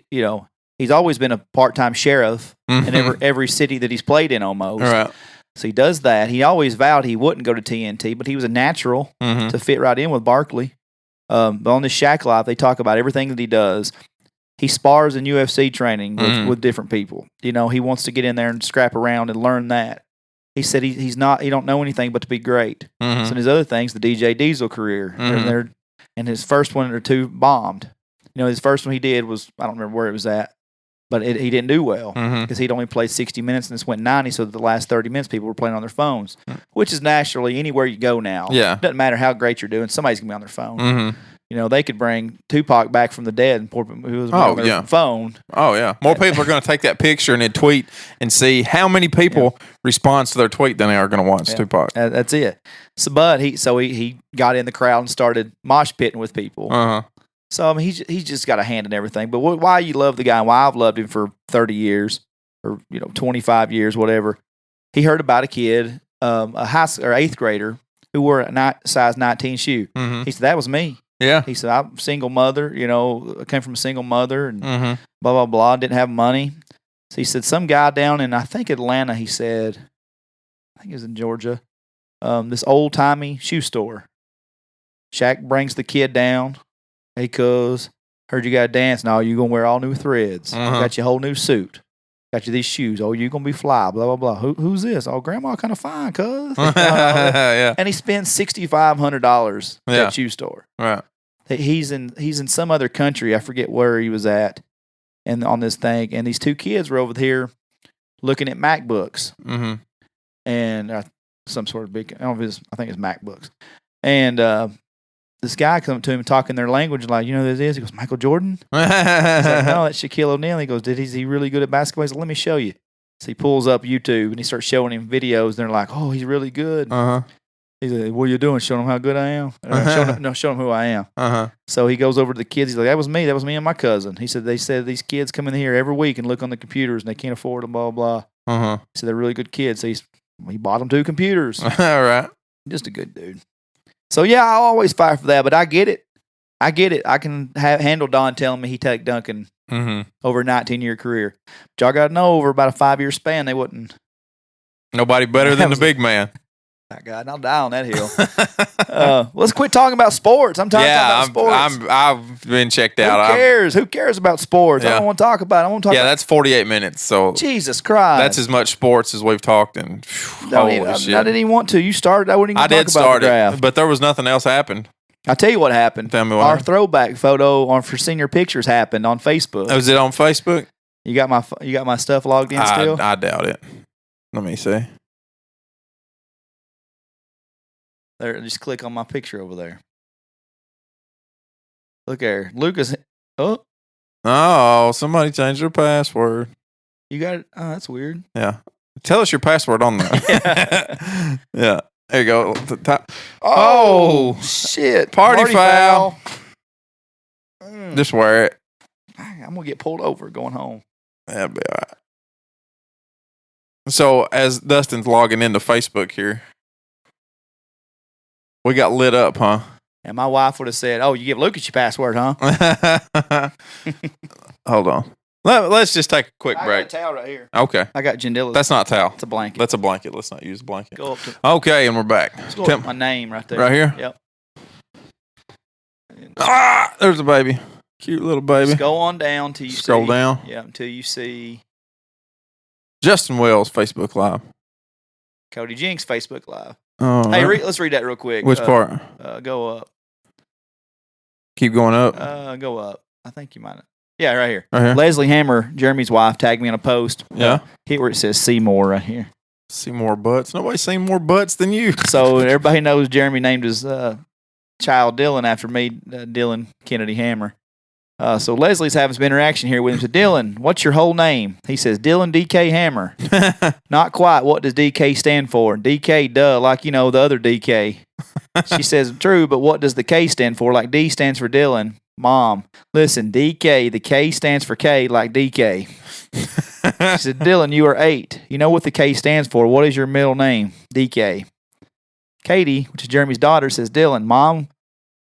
he's always been a part-time sheriff in every city that he's played in almost. Right. So he does that. He always vowed he wouldn't go to TNT, but he was a natural to fit right in with Barkley. But on this Shaq Life, they talk about everything that he does. He spars in UFC training with different people. He wants to get in there and scrap around and learn that. He said he don't know anything but to be great. So in his other things, the DJ Diesel career, and his first one or two bombed. His first one he did was, I don't remember where it was at, but he didn't do well because he'd only played 60 minutes and this went 90, so the last 30 minutes people were playing on their phones, which is naturally anywhere you go now. Yeah. It doesn't matter how great you're doing, somebody's going to be on their phone. They could bring Tupac back from the dead and who was on their phone. Oh, yeah. More people are going to take that picture and then tweet and see how many people respond to their tweet than they are going to watch Tupac. That's it. But he got in the crowd and started mosh pitting with people. So, I mean, he's just got a hand in everything. But why you love the guy and why I've loved him for 30 years or 25 years, whatever, he heard about a kid, a high or eighth grader, who wore a size 19 shoe. He said, that was me. Yeah. He said, I'm a single mother, I came from a single mother and blah, blah, blah, didn't have money. So he said, some guy down in, I think, Atlanta, he said, I think it was in Georgia, this old-timey shoe store. Shaq brings the kid down. Hey, cuz, heard you got to dance. No, you going to wear all new threads. Got you a whole new suit. Got you these shoes. Oh, you going to be fly, blah, blah, blah. Who's this? Oh, grandma kind of fine, cuz. Yeah. And he spends $6,500 at that shoe store. Right. He's in some other country. I forget where he was at and on this thing. And these two kids were over here looking at MacBooks. And some sort of big, I think it's MacBooks. And this guy comes up to him talking their language, like, who this is? He goes, Michael Jordan? He's like, no, that's Shaquille O'Neal. He goes, is he really good at basketball? He said, let me show you. So he pulls up YouTube and he starts showing him videos. And they're like, oh, he's really good. He's like, what are you doing? Showing him how good I am? Show him who I am. So he goes over to the kids. He's like, that was me and my cousin. He said, they said these kids come in here every week and look on the computers and they can't afford them, blah, blah, blah. He said, they're really good kids. So he bought them 2 computers. All right. Just a good dude. So, yeah, I always fight for that, but I get it. I can handle Don telling me he took Duncan over a 19-year career. But y'all got to know, over about a 5-year span, they wouldn't. Nobody better than the big man. My God, I'll die on that hill. Let's quit talking about sports. I'm talking about sports. I've been checked out. Who cares? Who cares about sports? Yeah. I don't want to talk about it. I want to talk about that's 48 minutes. So Jesus Christ. That's as much sports as we've talked. And holy shit. I didn't even want to. You started. I wouldn't even talk about the draft. But there was nothing else happened. I'll tell you what happened. Tell me what Our happened. throwback photo for senior pictures happened on Facebook. Oh, was it on Facebook? You got my stuff logged in still? I doubt it. Let me see. There, just click on my picture over there. Look there. Lucas. Oh, somebody changed their password. You got it? Oh, that's weird. Yeah. Tell us your password on there. Yeah. There you go. Oh, shit. Party foul. Mm. Just wear it. I'm going to get pulled over going home. That'll be all right. So, as Dustin's logging into Facebook here, we got lit up, huh? And my wife would have said, oh, you give Lucas your password, huh? Hold on. Let's just take a quick break. I got a towel right here. Okay. I got Gendilla's. That's not a towel. It's a blanket. That's a blanket. Let's not use a blanket. Go up to, okay, and we're back. let's go up to my name right there. Right here? Yep. There's a baby. Cute little baby. Just go on down till you Scroll down. Yeah, until you see Justin Wells, Facebook Live. Cody Jinks, Facebook Live. Oh, Hey, let's read that real quick. Which part? Go up. Keep going up. Go up. I think you might. Yeah, right here. Right here. Leslie Hammer, Jeremy's wife, tagged me on a post. Yeah. Hit where it says Seymour right here. See more butts. Nobody's seen more butts than you. So everybody knows Jeremy named his child Dylan after me, Dylan Kennedy Hammer. So Leslie's having some interaction here with him. So Dylan, what's your whole name? He says Dylan DK Hammer. Not quite. What does DK stand for? DK, duh, like the other DK. She says, true, but what does the K stand for? Like D stands for Dylan. Mom, listen, DK, the K stands for K, like DK. She said, Dylan, you are 8. You know what the K stands for. What is your middle name? DK. Katie, which is Jeremy's daughter, says, Dylan, Mom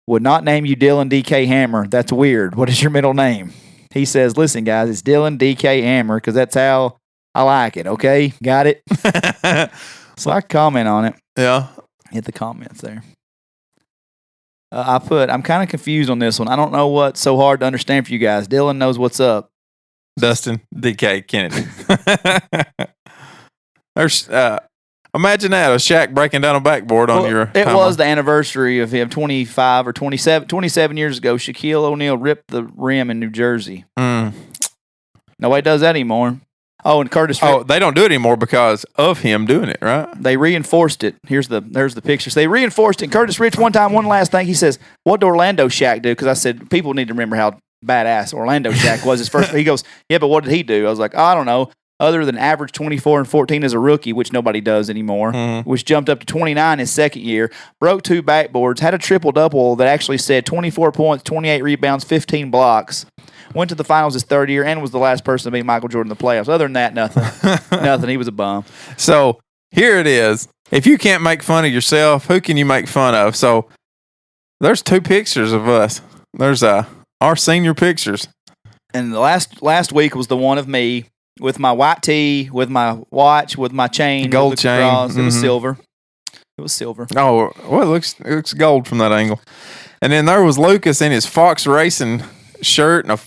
would not name you Dylan DK Hammer. That's weird. What is your middle name? He says, listen, guys, it's Dylan DK Hammer because that's how I like it, okay? Got it? So I comment on it. Yeah. Hit the comments there. I'm kind of confused on this one. I don't know what's so hard to understand for you guys. Dylan knows what's up. Dustin DK Kennedy. There's imagine that, a Shaq breaking down a backboard on your It timeline. was the anniversary of him 25 or 27 years ago. Shaquille O'Neal ripped the rim in New Jersey. Nobody does that anymore. Oh, and Curtis. Oh, they don't do it anymore because of him doing it, right? They reinforced it. There's the pictures. They reinforced it. And Curtis Rich, one last thing, he says, what did Orlando Shaq do? Because I said, people need to remember how badass Orlando Shaq was his first. He goes, yeah, but what did he do? I was like, I don't know. Other than average 24 and 14 as a rookie, which nobody does anymore, which jumped up to 29 his second year, broke 2 backboards, had a triple-double that actually said 24 points, 28 rebounds, 15 blocks. Went to the finals his third year and was the last person to beat Michael Jordan in the playoffs. Other than that, nothing. Nothing. He was a bum. So here it is. If you can't make fun of yourself, who can you make fun of? So there's 2 pictures of us. There's our senior pictures. And the last week was the one of me with my white tee, with my watch, with my chain. Gold chain. It was silver. It was silver. Oh, well, it looks gold from that angle. And then there was Lucas in his Fox Racing shirt and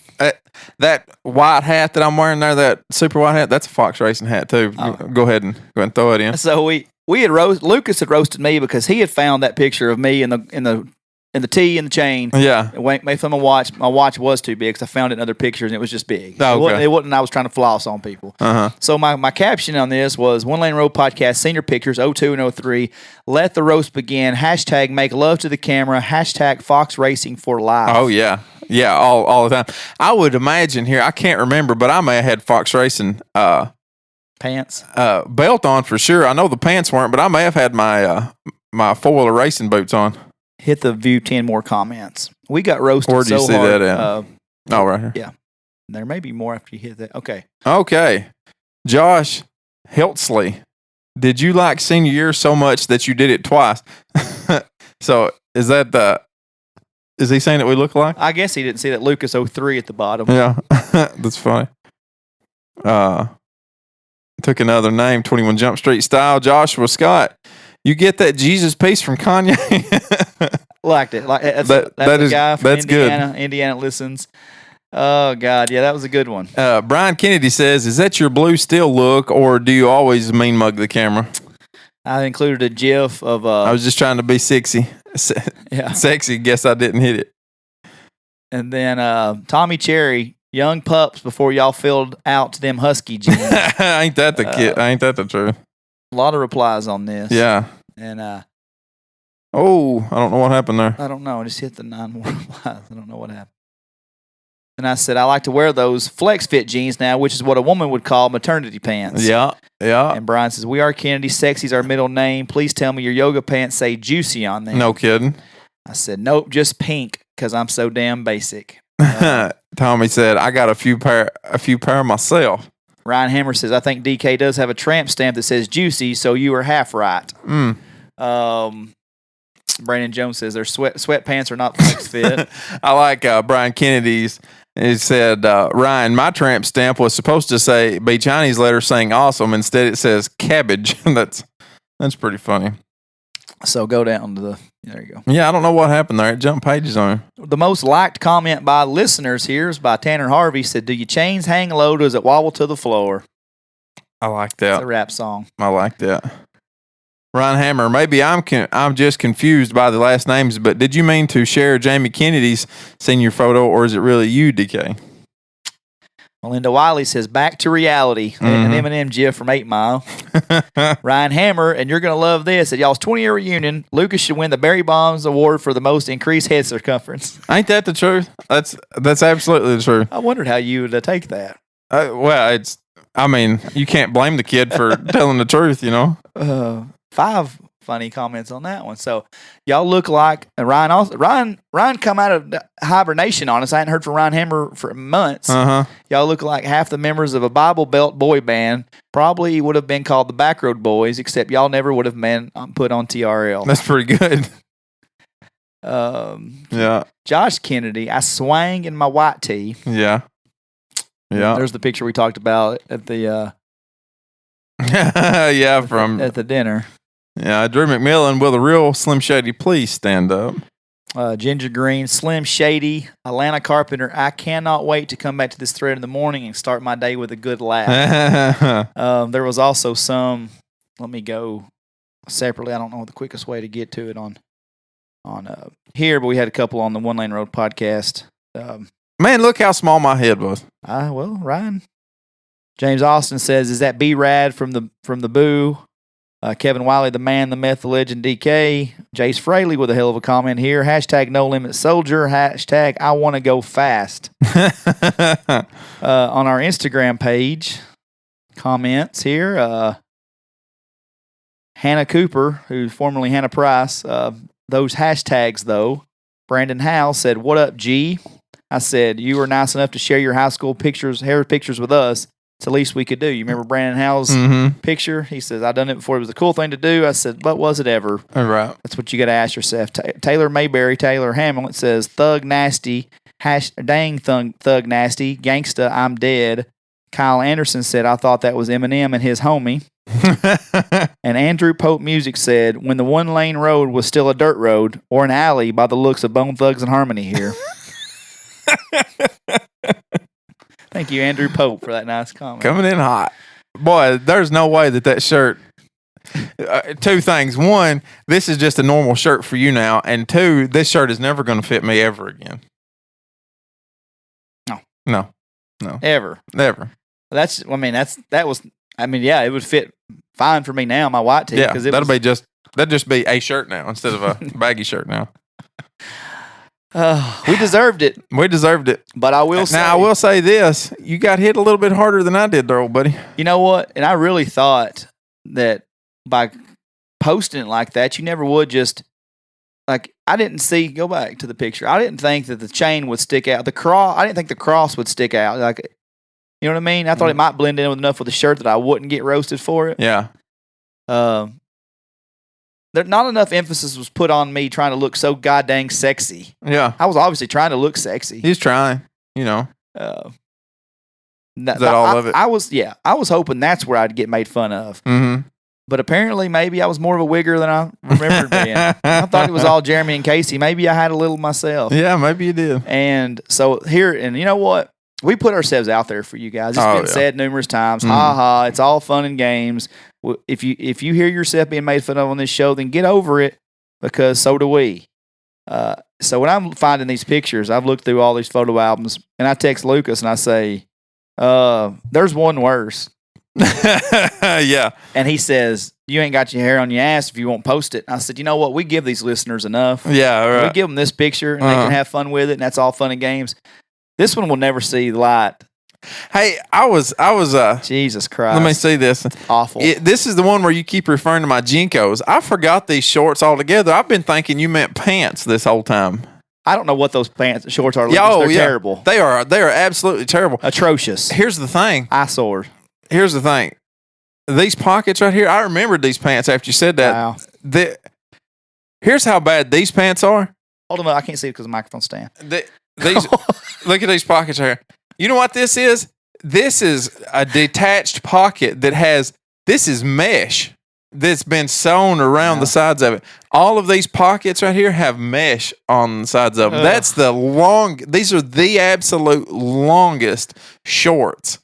that white hat that I'm wearing there, that super white hat, that's a Fox Racing hat too. Oh. Go ahead and throw it in. So we had Lucas had roasted me because he had found that picture of me in the tee and the chain. Yeah. It made fun of my watch. My watch was too big because I found it in other pictures and it was just big. Oh, okay. It wasn't I was trying to floss on people. So my caption on this was One Lane Road Podcast Senior Pictures 02 and 03. Let the roast begin. # make love to the camera. # Fox Racing for life. Oh, yeah. Yeah, all the time. I would imagine here, I can't remember, but I may have had Fox Racing pants belt on for sure. I know the pants weren't, but I may have had my my 4-wheeler racing boots on. Hit the view 10 more comments. We got roasted Where do you so see hard. that at? Oh, right here. Yeah. There may be more after you hit that. Okay. Josh Heltsley, did you like senior year so much that you did it twice? So is that is he saying that we look alike? I guess he didn't see that Lucas 03 at the bottom. Yeah, that's funny. Took another name, 21 Jump Street style. Joshua Scott, you get that Jesus piece from Kanye? Liked it. That's a guy from Indiana. Good. Indiana listens. Oh, God. Yeah, that was a good one. Brian Kennedy says, is that your blue steel look, or do you always mean mug the camera? I included a GIF of... I was just trying to be sexy. Yeah. Sexy. Guess I didn't hit it. And then Tommy Cherry, young pups before y'all filled out them husky jeans. Ain't that the kid? Ain't that the truth? A lot of replies on this. Yeah. And I don't know what happened there. I don't know. I just hit the 9 more replies. I don't know what happened. And I said, I like to wear those flex fit jeans now, which is what a woman would call maternity pants. Yeah, yeah. And Brian says, we are Kennedy. Sexy's our middle name. Please tell me your yoga pants say juicy on them. No kidding. I said, nope, just pink because I'm so damn basic. Tommy said, I got a few pair myself. Ryan Hammer says, I think DK does have a tramp stamp that says juicy, so you are half right. Brandon Jones says, their sweatpants are not flex fit. I like Brian Kennedy's. He said, Ryan, my tramp stamp was supposed to be Chinese letters saying awesome. Instead, it says cabbage. That's pretty funny. So go down to there you go. Yeah, I don't know what happened there. It jumped pages on me. The most liked comment by listeners here is by Tanner Harvey. Said, do your chains hang low? Does it wobble to the floor? I like that. It's a rap song. I like that. Ryan Hammer, maybe I'm just confused by the last names, but did you mean to share Jamie Kennedy's senior photo, or is it really you, DK? Melinda Wiley says, back to reality. An Eminem gif from 8 Mile. Ryan Hammer, and you're going to love this. At y'all's 20-year reunion, Lucas should win the Barry Bonds Award for the most increased head circumference. Ain't that the truth? That's absolutely the truth. I wondered how you would take that. You can't blame the kid for telling the truth, 5 funny comments on that one. So y'all look like Ryan come out of hibernation on us. I hadn't heard from Ryan Hammer for months. Y'all look like half the members of a Bible Belt boy band. Probably would have been called the Backroad Boys, except y'all never would have been put on TRL. That's pretty good. Yeah. Josh Kennedy, I swang in my white tee. Yeah. There's the picture we talked about at the at the dinner. Yeah, Drew McMillan, will the real Slim Shady please stand up? Ginger Green, Slim Shady, Atlanta Carpenter. I cannot wait to come back to this thread in the morning and start my day with a good laugh. There was also some. Let me go separately. I don't know the quickest way to get to it on here, but we had a couple on the One Lane Road podcast. Man, look how small my head was. Ryan. James Austin says, "Is that B-Rad from the Boo?" Kevin Wiley, the man, the myth, the legend, DK. Jace Fraley with a hell of a comment here. Hashtag No Limit Soldier. Hashtag I want to go fast. On our Instagram page, comments here. Hannah Cooper, who's formerly Hannah Price. Those hashtags, though. Brandon Howe said, "What up, G?" I said, "You were nice enough to share your high school hair pictures with us. It's the least we could do." You remember Brandon Howe's picture? He says, "I done it before. It was a cool thing to do." I said, "But was it ever?" All right. That's what you got to ask yourself. Taylor Hamlin says, "Thug nasty, dang thug nasty, gangsta, I'm dead." Kyle Anderson said, "I thought that was Eminem and his homie." And Andrew Pope Music said, "When the one lane road was still a dirt road or an alley by the looks of Bone Thugs and Harmony here." Thank you, Andrew Pope, for that nice comment. Coming in hot. Boy, there's no way that shirt... 2 things. 1, this is just a normal shirt for you now. And 2, this shirt is never going to fit me ever again. No. Ever. Never. It would fit fine for me now, my white tee. Yeah, that'd just be a shirt now instead of a baggy shirt now. We deserved it. But I will say this. You got hit a little bit harder than I did there, old buddy. You know what? And I really thought that by posting it like that, you never would just, like, go back to the picture. I didn't think that the chain would stick out. I didn't think the cross would stick out. Like, you know what I mean? I thought it might blend in enough with the shirt that I wouldn't get roasted for it. Yeah. Not enough emphasis was put on me trying to look so goddamn sexy. Yeah. I was obviously trying to look sexy. He's trying, Is that all of it? I was hoping that's where I'd get made fun of. Mm-hmm. But apparently maybe I was more of a wigger than I remembered being. I thought it was all Jeremy and Casey. Maybe I had a little myself. Yeah, maybe you did. And so and you know what? We put ourselves out there for you guys. It's been said numerous times. Mm-hmm. Ha ha! It's all fun and games. If you hear yourself being made fun of on this show, then get over it, because so do we. So when I'm finding these pictures, I've looked through all these photo albums, and I text Lucas and I say, "There's one worse." Yeah. And he says, "You ain't got your hair on your ass if you won't post it." And I said, "You know what? We give these listeners enough. Yeah, right. We give them this picture, and they can have fun with it, and that's all fun and games. This one will never see the light." Hey, I was Jesus Christ. Let me see this. Awful. This is the one where you keep referring to my Jinkos. I forgot these shorts altogether. I've been thinking you meant pants this whole time. I don't know what those shorts are. They're terrible. They are absolutely terrible. Atrocious. Here's the thing. Eyesore. Here's the thing. These pockets right here, I remembered these pants after you said that. Wow. Here's how bad these pants are. Hold on, I can't see it because the microphone stand. Look at these pockets right here. You know what this is? This is a detached pocket this is mesh that's been sewn around the sides of it. All of these pockets right here have mesh on the sides of them. That's these are the absolute longest shorts.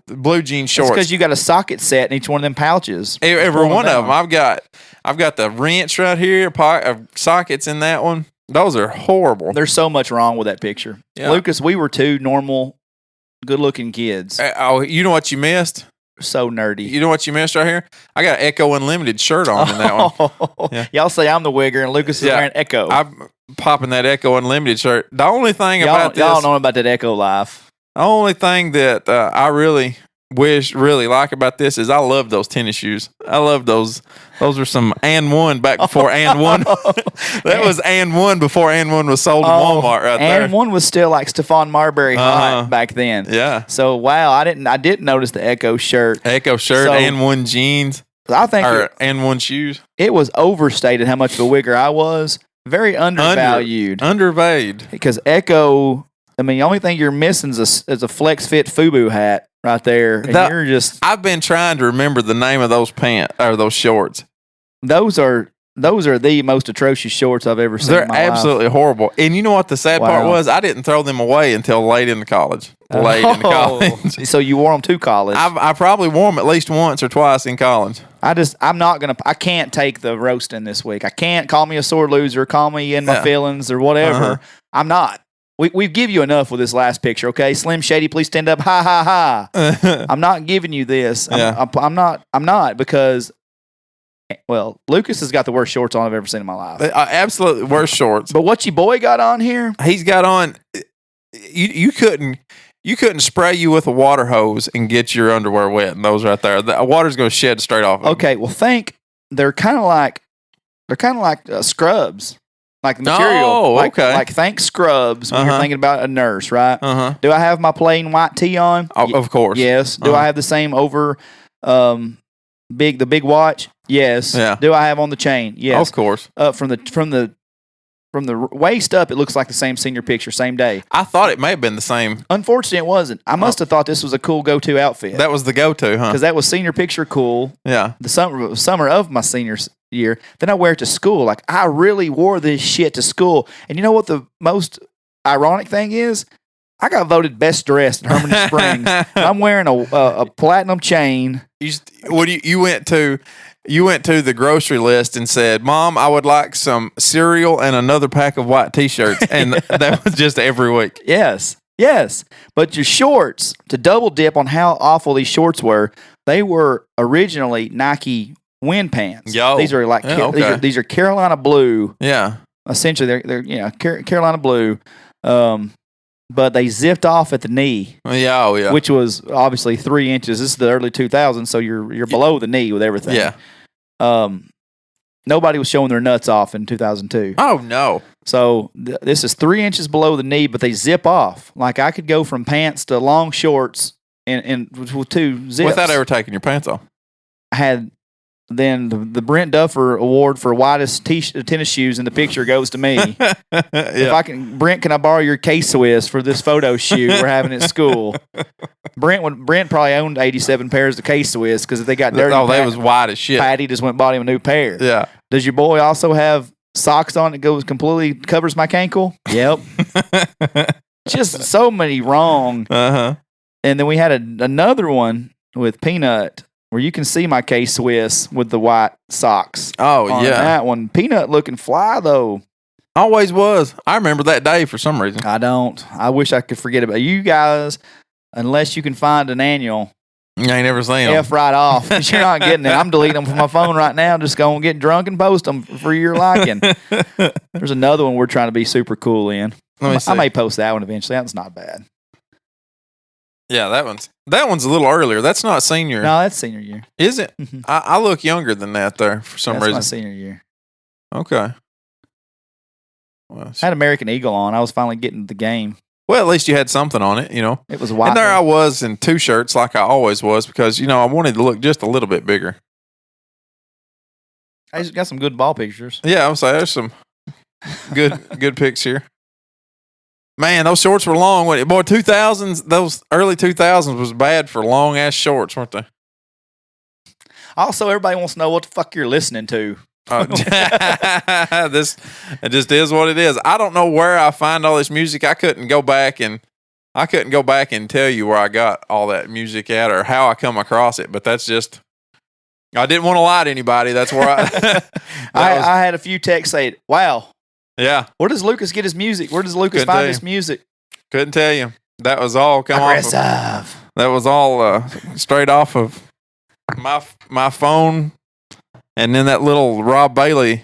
Blue jean shorts. It's because you got a socket set in each one of them pouches. Every one of them. I've got the wrench right here, sockets in that one. Those are horrible. There's so much wrong with that picture. Yeah. Lucas, we were 2 normal good-looking kids. Oh, you know what you missed? So nerdy. You know what you missed right here? I got an Echo Unlimited shirt on in that one. Yeah. Y'all say I'm the wigger and Lucas is wearing Echo. I'm popping that Echo Unlimited shirt. The only thing about this... Y'all know about that Echo life. The only thing that I really like about this is I love those tennis shoes. I love those. Those were some And One back before And One. That was And One before And One was sold in Walmart right there. And One was still like Stephon Marbury hot back then. Yeah. So wow, I didn't notice the Echo shirt. And One jeans. I think And One shoes. It was overstated how much of a wigger I was. Very undervalued. Undervalued. Because Echo, I mean, the only thing you're missing is a Flex Fit FUBU hat right there. And you're just... I've been trying to remember the name of those pants or those shorts. Those are the most atrocious shorts I've ever seen. They're absolutely horrible. And you know what the sad part was? I didn't throw them away until late in college. So you wore them to college? I probably wore them at least once or twice in college. I can't take the roasting this week. I can't. Call me a sore loser, call me in my feelings or whatever. I'm not. We give you enough with this last picture, okay? Slim Shady, please stand up. Ha ha ha. I'm not giving you this. I'm not because, well, Lucas has got the worst shorts on I've ever seen in my life. Absolutely worst shorts. But what your boy got on here? He's got on. You couldn't spray you with a water hose and get your underwear wet. And those right there, the water's going to shed straight off. Okay, well, they're kind of like scrubs. Like the material. Oh, okay. Like think scrubs when you're thinking about a nurse, right? Do I have my plain white tee on? Oh, of course. Yes. Do I have the same over the big watch? Yes. Yeah. Do I have on the chain? Yes. Of course. From the waist up, it looks like the same senior picture, same day. I thought it may have been the same. Unfortunately, it wasn't. I must have thought this was a cool go-to outfit. That was the go-to, huh? Because that was senior picture cool. Yeah. The summer of my senior year. Then I wear it to school. Like, I really wore this shit to school. And you know what the most ironic thing is? I got voted best dressed in Harmony Springs. I'm wearing a platinum chain. You went to the grocery list and said, "Mom, I would like some cereal and another pack of white T-shirts," and that was just every week. Yes. But your shorts, to double dip on how awful these shorts were, they were originally Nike wind pants. These are like these are Carolina blue. Yeah. Essentially, they're Carolina blue. But they zipped off at the knee. Yeah. Which was obviously 3 inches. This is the early 2000s, so you're below the knee with everything. Yeah. Nobody was showing their nuts off in 2002. Oh no! So this is 3 inches below the knee, but they zip off. Like I could go from pants to long shorts and with two zips without ever taking your pants off. I had then the Brent Duffer Award for whitest tennis shoes in the picture goes to me. If I can, Brent, can I borrow your K-Swiss for this photo shoot we're having at school? Brent probably owned 87 pairs of K-Swiss because if they got dirty, they was white as shit. Patty just went and bought him a new pair. Yeah. Does your boy also have socks on that goes completely covers my cankle? Yep. Just so many wrong. And then we had another one with Peanut, where you can see my K-Swiss with the white socks. Oh, yeah. That one. Peanut looking fly, though. Always was. I remember that day for some reason. I don't. I wish I could forget about you guys, unless you can find an annual. I ain't never seen them. F right off. You're not getting it. I'm deleting them from my phone right now. Just go and get drunk and post them for your liking. There's another one we're trying to be super cool in. I may post that one eventually. That's not bad. Yeah, that one's a little earlier. That's not senior. No, that's senior year. Is it? Mm-hmm. I look younger than that there for some reason. That's my senior year. Okay. Well, I had American Eagle on. I was finally getting the game. Well, at least you had something on it, you know. It was white. And there I was in 2 shirts like I always was because, I wanted to look just a little bit bigger. I just got some good ball pictures. Yeah, I was saying there's some good pics here. Man, those shorts were long. Boy, 2000s, those early 2000s was bad for long-ass shorts, weren't they? Also, everybody wants to know what the fuck you're listening to. It just is what it is. I don't know where I find all this music. I couldn't go back and tell you where I got all that music at or how I come across it, but that's just... I didn't want to lie to anybody. That's where I had a few texts say, wow. Yeah. Where does Lucas get his music? Where does Lucas find his music? Couldn't tell you. That was all aggressive. That was all straight off of my phone, and then that little Rob Bailey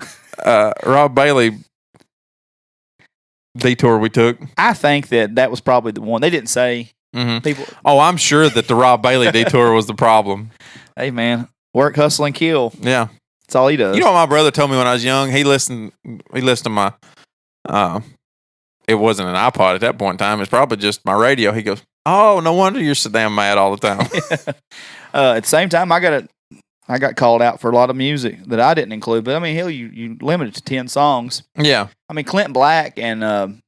detour we took. I think that was probably the one. They didn't say. People. Oh, I'm sure that the Rob Bailey detour was the problem. Hey, man, work, hustle, and kill. Yeah, that's all he does. You know what my brother told me when I was young? He listened to my. It wasn't an iPod at that point in time. It's probably just my radio. He goes, "Oh, no wonder you're so damn mad all the time." At the same time, I got called out for a lot of music that I didn't include. But I mean, hell, you limit it to 10 songs. Yeah. I mean, Clint Black's the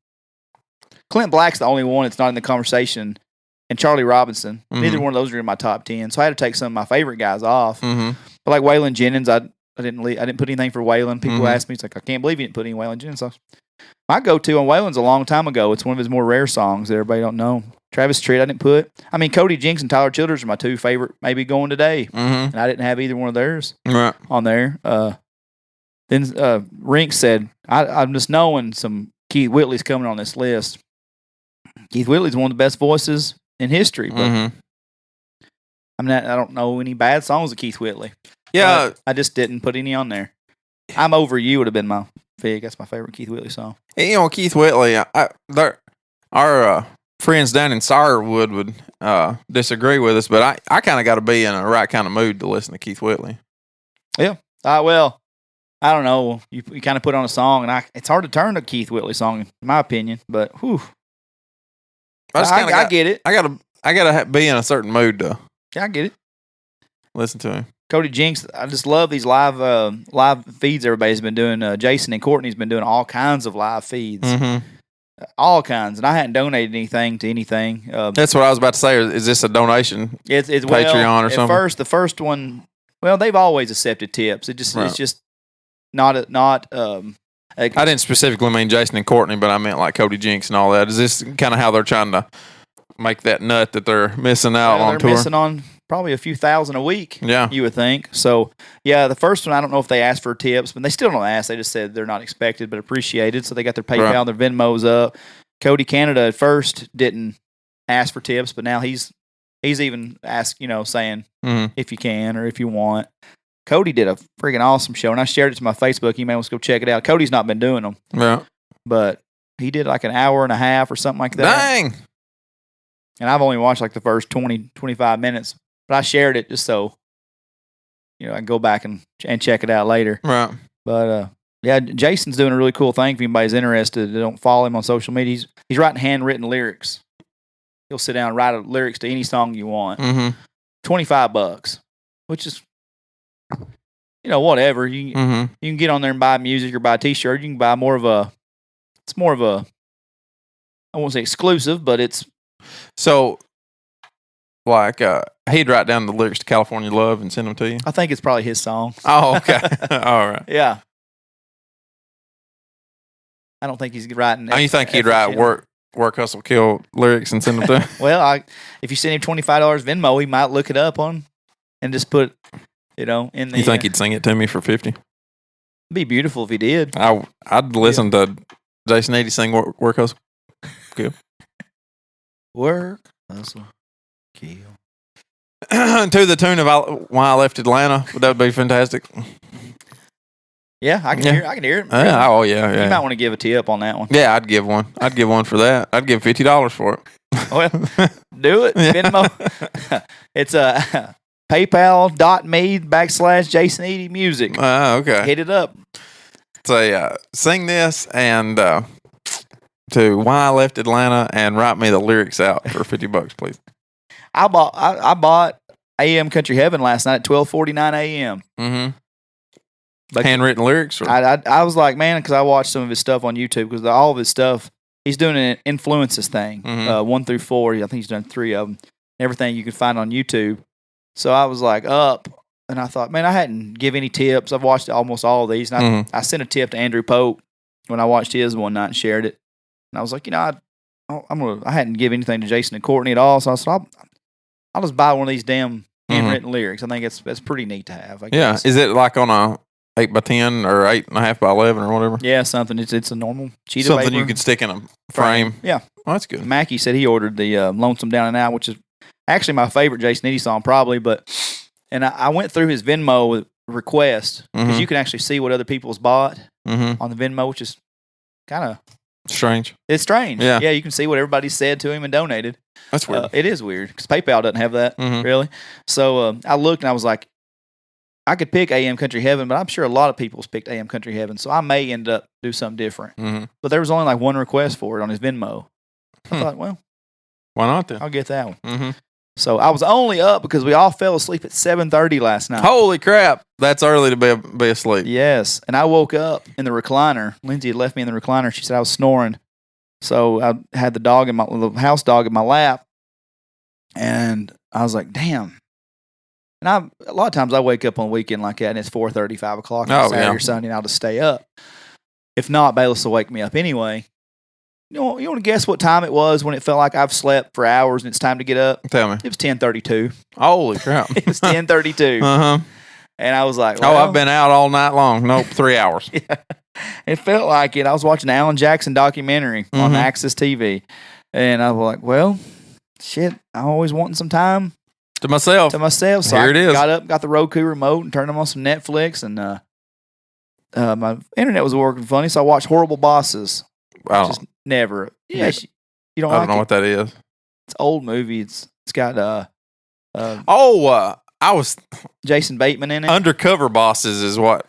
only one that's not in the conversation. And Charlie Robinson. Neither one of those are in my top 10. So I had to take some of my favorite guys off. But like Waylon Jennings, I didn't put anything for Waylon. People ask me, it's like, I can't believe you didn't put any Waylon Jennings songs. My go-to on Waylon's a long time ago. It's one of his more rare songs that everybody don't know. Travis Tritt, I didn't put. I mean, Cody Jinks and Tyler Childers are my two favorite, maybe going today. And I didn't have either one of theirs on there. Then Rink said, I'm just knowing some Keith Whitley's coming on this list. Keith Whitley's one of the best voices in history, but I don't know any bad songs of Keith Whitley. Yeah, I just didn't put any on there. "I'm Over You" would have been my fig. That's my favorite Keith Whitley song. You know, Keith Whitley, our friends down in Sawyerwood would disagree with us, but I kind of got to be in a right kind of mood to listen to Keith Whitley. Yeah. Well, I don't know. You kind of put on a song, and it's hard to turn a Keith Whitley song, in my opinion. But whew. I get it. I gotta be in a certain mood to. Yeah, I get it. Listen to him. Cody Jinks, I just love these live feeds everybody's been doing. Jason and Courtney's been doing all kinds of live feeds, all kinds. And I hadn't donated anything to anything. That's what I was about to say. Is this a donation? It's Patreon or something? The first one. Well, they've always accepted tips. It's just not. I didn't specifically mean Jason and Courtney, but I meant like Cody Jinks and all that. Is this kind of how they're trying to make that nut that they're missing out on tour? They're missing on probably a few thousand a week, you would think. So, yeah, the first one, I don't know if they asked for tips, but they still don't ask. They just said they're not expected but appreciated. So they got their PayPal, their Venmos up. Cody Canada at first didn't ask for tips, but now he's even asked, saying if you can or if you want. Cody did a freaking awesome show, and I shared it to my Facebook. You may want to go check it out. Cody's not been doing them. Yeah. But he did like an hour and a half or something like that. Dang. And I've only watched like the first 20, 25 minutes. But I shared it just so, I can go back and check it out later. Right. But, yeah, Jason's doing a really cool thing. If anybody's interested, don't follow him on social media. He's writing handwritten lyrics. He'll sit down and write lyrics to any song you want. $25, which is... whatever. You can get on there and buy music or buy a T-shirt. You can buy it's more of a, I won't say exclusive, but it's. So, like, he'd write down the lyrics to California Love and send them to you? I think it's probably his song. Oh, okay. All right. Yeah. I don't think he's writing. You think he'd write work, hustle, kill lyrics and send them to you? Well, if you send him $25 Venmo, he might look it up and just put... in the. You think he'd sing it to me for $50? It'd be beautiful if he did. I'd listen to Jason Eady sing work hustle kill. Work hustle kill. To the tune of "Why I Left Atlanta." Would that be fantastic? Yeah, I can hear it. Yeah. Oh yeah. You might want to give a tip on that one. Yeah, I'd give one. I'd give one for that. I'd give $50 for it. Well, do it. Venmo. It's PayPal.me/Jason Eady Music. Okay. Hit it up. Say, sing this and to "Why I Left Atlanta" and write me the lyrics out for $50, please. I bought AM Country Heaven last night at 12:49 a.m. Handwritten lyrics? Or? I was like, man, because I watched some of his stuff on YouTube because all of his stuff, he's doing an influences thing, 1 through 4. I think he's done 3 of them. Everything you can find on YouTube. So I was like up, and I thought, man, I hadn't give any tips. I've watched almost all of these. And I sent a tip to Andrew Pope when I watched his one night and shared it. And I was like, I hadn't give anything to Jason and Courtney at all. So I said, I'll just buy one of these damn handwritten lyrics. I think that's pretty neat to have. I guess. Is it like on a 8x10 or 8.5x11 or whatever? Yeah, something. It's a normal sheet of something paper. you could stick in a frame. Yeah. Oh, that's good. Mackie said he ordered the Lonesome Down and Out, which is actually my favorite Jason Eady song, probably. And I went through his Venmo request because you can actually see what other people's bought on the Venmo, which is kind of strange. It's strange. Yeah, you can see what everybody said to him and donated. That's weird. It is weird because PayPal doesn't have that really. So I looked and I was like, I could pick AM Country Heaven, but I'm sure a lot of people's picked AM Country Heaven, so I may end up do something different. But there was only like one request for it on his Venmo. I thought, well, why not then? I'll get that one. So I was only up because we all fell asleep at 7:30 last night. Holy crap. That's early to be asleep. Yes. And I woke up in the recliner. Lindsay had left me in the recliner. She said I was snoring. So I had the house dog in my lap. And I was like, damn. And a lot of times I wake up on the weekend like that and it's 4:30, 5 o'clock on Saturday or Sunday and I'll just stay up. If not, Bayless will wake me up anyway. You want to guess what time it was when it felt like I've slept for hours and it's time to get up? Tell me. It was 10:32. Holy crap. It was 10:32. And I was like, well, I've been out all night long. Nope, 3 hours. Yeah. It felt like it. I was watching the Alan Jackson documentary on Access TV. And I was like, well, shit, I'm always wanting some time. To myself. So Here it is. Got up, got the Roku remote and turned them on some Netflix. And my internet was working funny, so I watched Horrible Bosses. Wow. Never. Yeah, you don't. I don't know what that is. It's an old movie. It's got I was Jason Bateman in it. Undercover Bosses is what.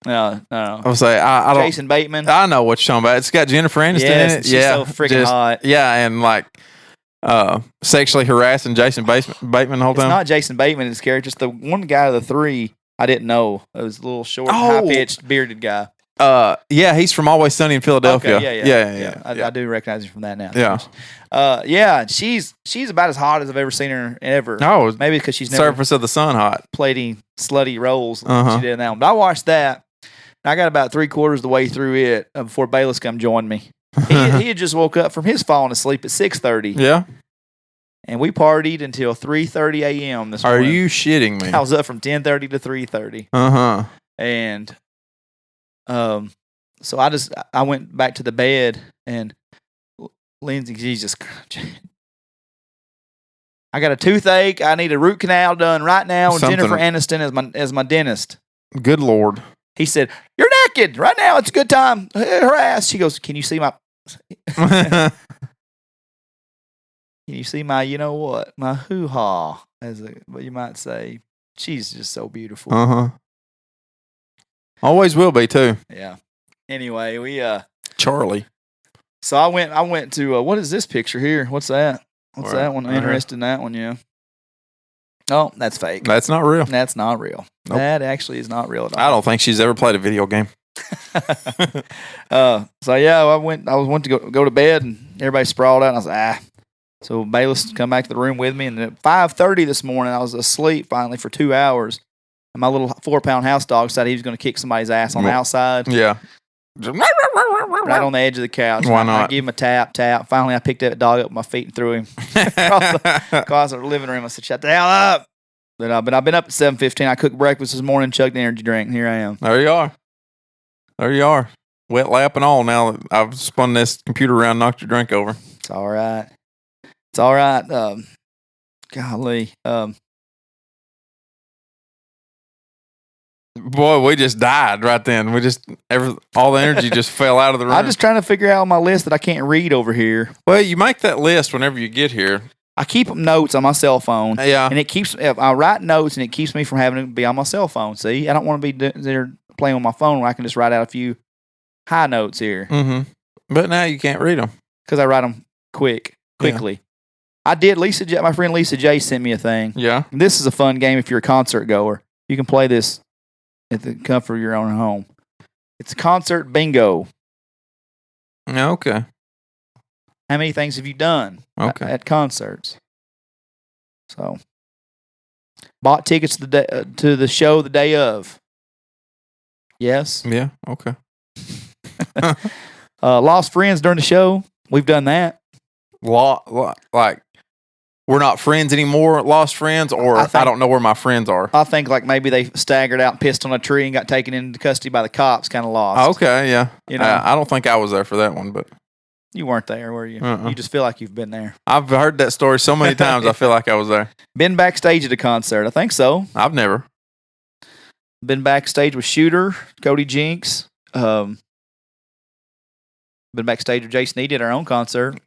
No. I was say I don't. Jason Bateman. I know what you're talking about. It's got Jennifer Aniston in it. She's so freaking hot. Yeah, and like sexually harassing Jason Bateman the whole time. It's not Jason Bateman. His character. It's the one guy of the three I didn't know. It was a little short, high pitched, bearded guy. Yeah, he's from Always Sunny in Philadelphia. Okay, yeah. I do recognize him from that now. Yeah. She's about as hot as I've ever seen her ever. No, maybe because she's never Surface of the Sun hot. played any slutty roles like she did in that one. But I watched that. And I got about 3/4 of the way through it before Bayless come join me. He had just woke up from his falling asleep at 6:30. Yeah. And we partied until 3:30 a.m. this morning. Are you shitting me? I was up from 10:30 to 3:30. And so I went back to the bed and Lindsay, Jesus, I got a toothache. I need a root canal done right now. And Jennifer Aniston as my dentist. Good Lord. He said, "You're naked right now. It's a good time." Her ass. She goes, "Can you see my? Can you see my? You know what? My hoo ha, what you might say. She's just so beautiful. Always will be too. Yeah. Anyway, we Charlie. So I went to what is this picture here? What's that? What's that one? I'm interested in that one. Yeah. Oh, that's fake. That's not real. That's not real. Nope. That actually is not real at all. I don't think she's ever played a video game. So yeah, I went to go to bed and everybody sprawled out and I was like, So Bayless come back to the room with me and at 5:30 this morning I was asleep finally for 2 hours. And my little 4-pound house dog decided he was going to kick somebody's ass on the outside. Yeah. Right on the edge of the couch. Why not? I gave him a tap. Finally, I picked that dog up with my feet and threw him across the living room. I said, "Shut the hell up." But I've been up at 7:15. I cooked breakfast this morning, chugged the energy drink, and here I am. There you are. Wet lap and all now that I've spun this computer around and knocked your drink over. It's all right. Golly. Boy, we just died right then. All the energy just fell out of the room. I'm just trying to figure out on my list that I can't read over here. Well, you make that list whenever you get here. I keep notes on my cell phone. Yeah. And I write notes and it keeps me from having to be on my cell phone. See, I don't want to be there playing on my phone where I can just write out a few high notes here. Mm-hmm. But now you can't read them. Because I write them quickly. Yeah. I did. My friend Lisa J sent me a thing. Yeah. This is a fun game if you're a concert goer. You can play this at the comfort of your own home. It's a concert bingo. Okay. How many things have you done at concerts? So, bought tickets to the show the day of. Yes. Yeah. Okay. Lost friends during the show. We've done that. Like we're not friends anymore. Lost friends, or I don't know where my friends are. I think like maybe they staggered out, pissed on a tree, and got taken into custody by the cops. Kind of lost. Okay. Yeah. You know, I don't think I was there for that one, but You weren't there, were you? You just feel like you've been there. I've heard that story so many times. I feel like I was there. Been backstage at a concert? I think so. I've never been backstage with Shooter, Cody Jinks. Been backstage with Jason. He did our own concert.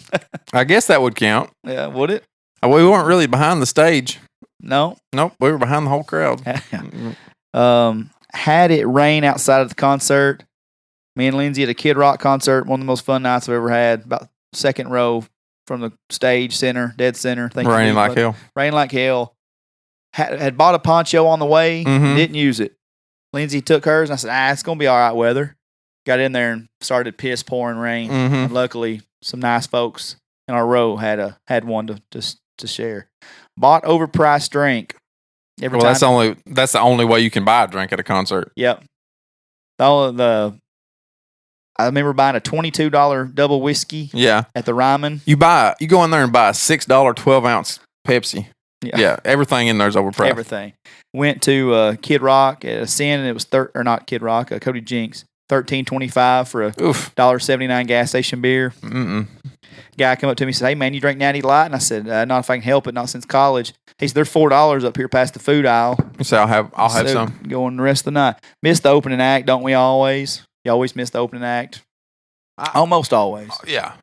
I guess that would count. Yeah, would it? We weren't really behind the stage. No. Nope. We were behind the whole crowd. Had it rain outside of the concert. Me and Lindsay at a Kid Rock concert. One of the most fun nights I've ever had. About second row from the stage center, dead center. Raining like hell. Raining like hell. Had bought a poncho on the way. Didn't use it. Lindsay took hers, and I said, it's going to be all right weather. Got in there and started piss pouring rain. And luckily, some nice folks in our row had one to share. Bought overpriced drink. That's the only way you can buy a drink at a concert. Yep. I remember buying a $22 double whiskey. Yeah. At the Ryman. You go in there and buy a $6 12-ounce Pepsi. Yeah. Everything in there's overpriced. Everything. Went to Kid Rock at Ascend, and it was not Kid Rock, Cody Jinks. $13.25 for a $1.79 gas station beer. Guy come up to me and said, "Hey man, you drink Natty Light?" And I said, "Not if I can help it. Not since college." He said, "There's $4 up here past the food aisle." You say, "I'll have some." Going the rest of the night. Missed the opening act, don't we always? You always miss the opening act. Almost always. Yeah.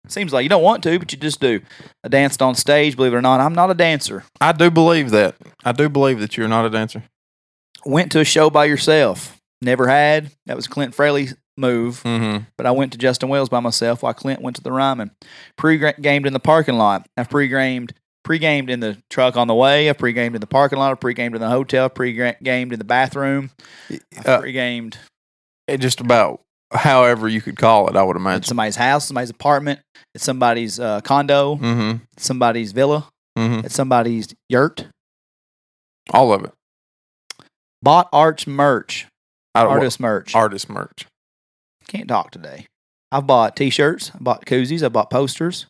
Seems like you don't want to, but you just do. I danced on stage, believe it or not. I'm not a dancer. I do believe that. I do believe that you're not a dancer. Went to a show by yourself. Never had. That was Clint Fraley's move. But I went to Justin Wells by myself while Clint went to the Ryman. Pre-gamed in the parking lot. I've pre-gamed in the truck on the way. I've pre-gamed in the parking lot. I've pre-gamed in the hotel. Pre-gamed in the bathroom. I've pre-gamed. Just about however you could call it, I would imagine. It's somebody's house, somebody's apartment. It's somebody's condo. Somebody's villa. It's somebody's yurt. All of it. Bought artist merch. Artist merch. Can't talk today. I've bought T-shirts. I bought koozies. I bought posters.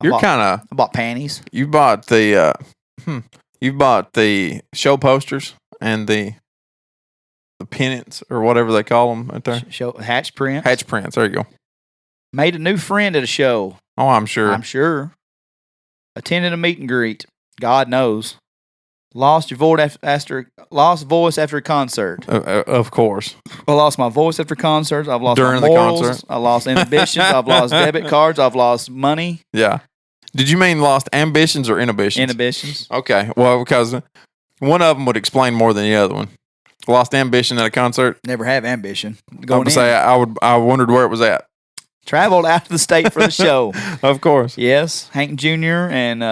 I bought panties. You bought the show posters and the pennants or whatever they call them right there. Hatch prints. Hatch prints. There you go. Made a new friend at a show. Oh, I'm sure. Attended a meet and greet. God knows. Lost voice after a concert. Of course. I lost my voice after concerts. I've lost during my morals. The concert. I lost inhibitions. I've lost debit cards. I've lost money. Yeah. Did you mean lost ambitions or inhibitions? Inhibitions. Okay. Well, because one of them would explain more than the other one. Lost ambition at a concert. Never have ambition. I wondered where it was at. Traveled out of the state for the show. Of course. Yes. Hank Jr. and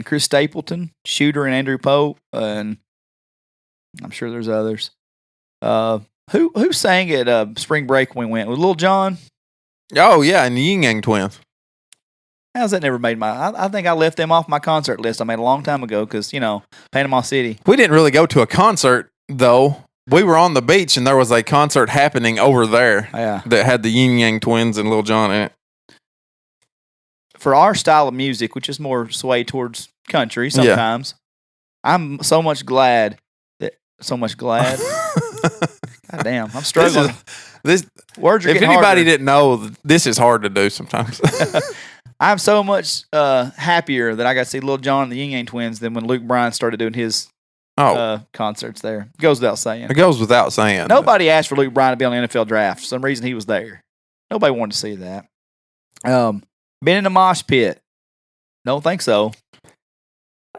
Chris Stapleton, Shooter and Andrew Pope, and I'm sure there's others. Who sang at spring break when we went? Was Lil Jon? Oh yeah, and the Yin Yang Twins. How's that never made I think I left them off my concert list I made a long time ago because, Panama City. We didn't really go to a concert, though. We were on the beach, and there was a concert happening over there that had the Yin Yang Twins and Lil Jon in it. For our style of music, which is more sway towards country sometimes, I'm so much glad. God damn, I'm struggling. This words are if getting anybody harder. didn't know, this is hard to do sometimes. I'm so much happier that I got to see Lil Jon and the Yin Yang Twins than when Luke Bryan started doing his concerts there. Goes without saying. It goes without saying. Nobody asked for Luke Bryan to be on the NFL draft. For some reason, he was there. Nobody wanted to see that. Been in a mosh pit. Don't think so.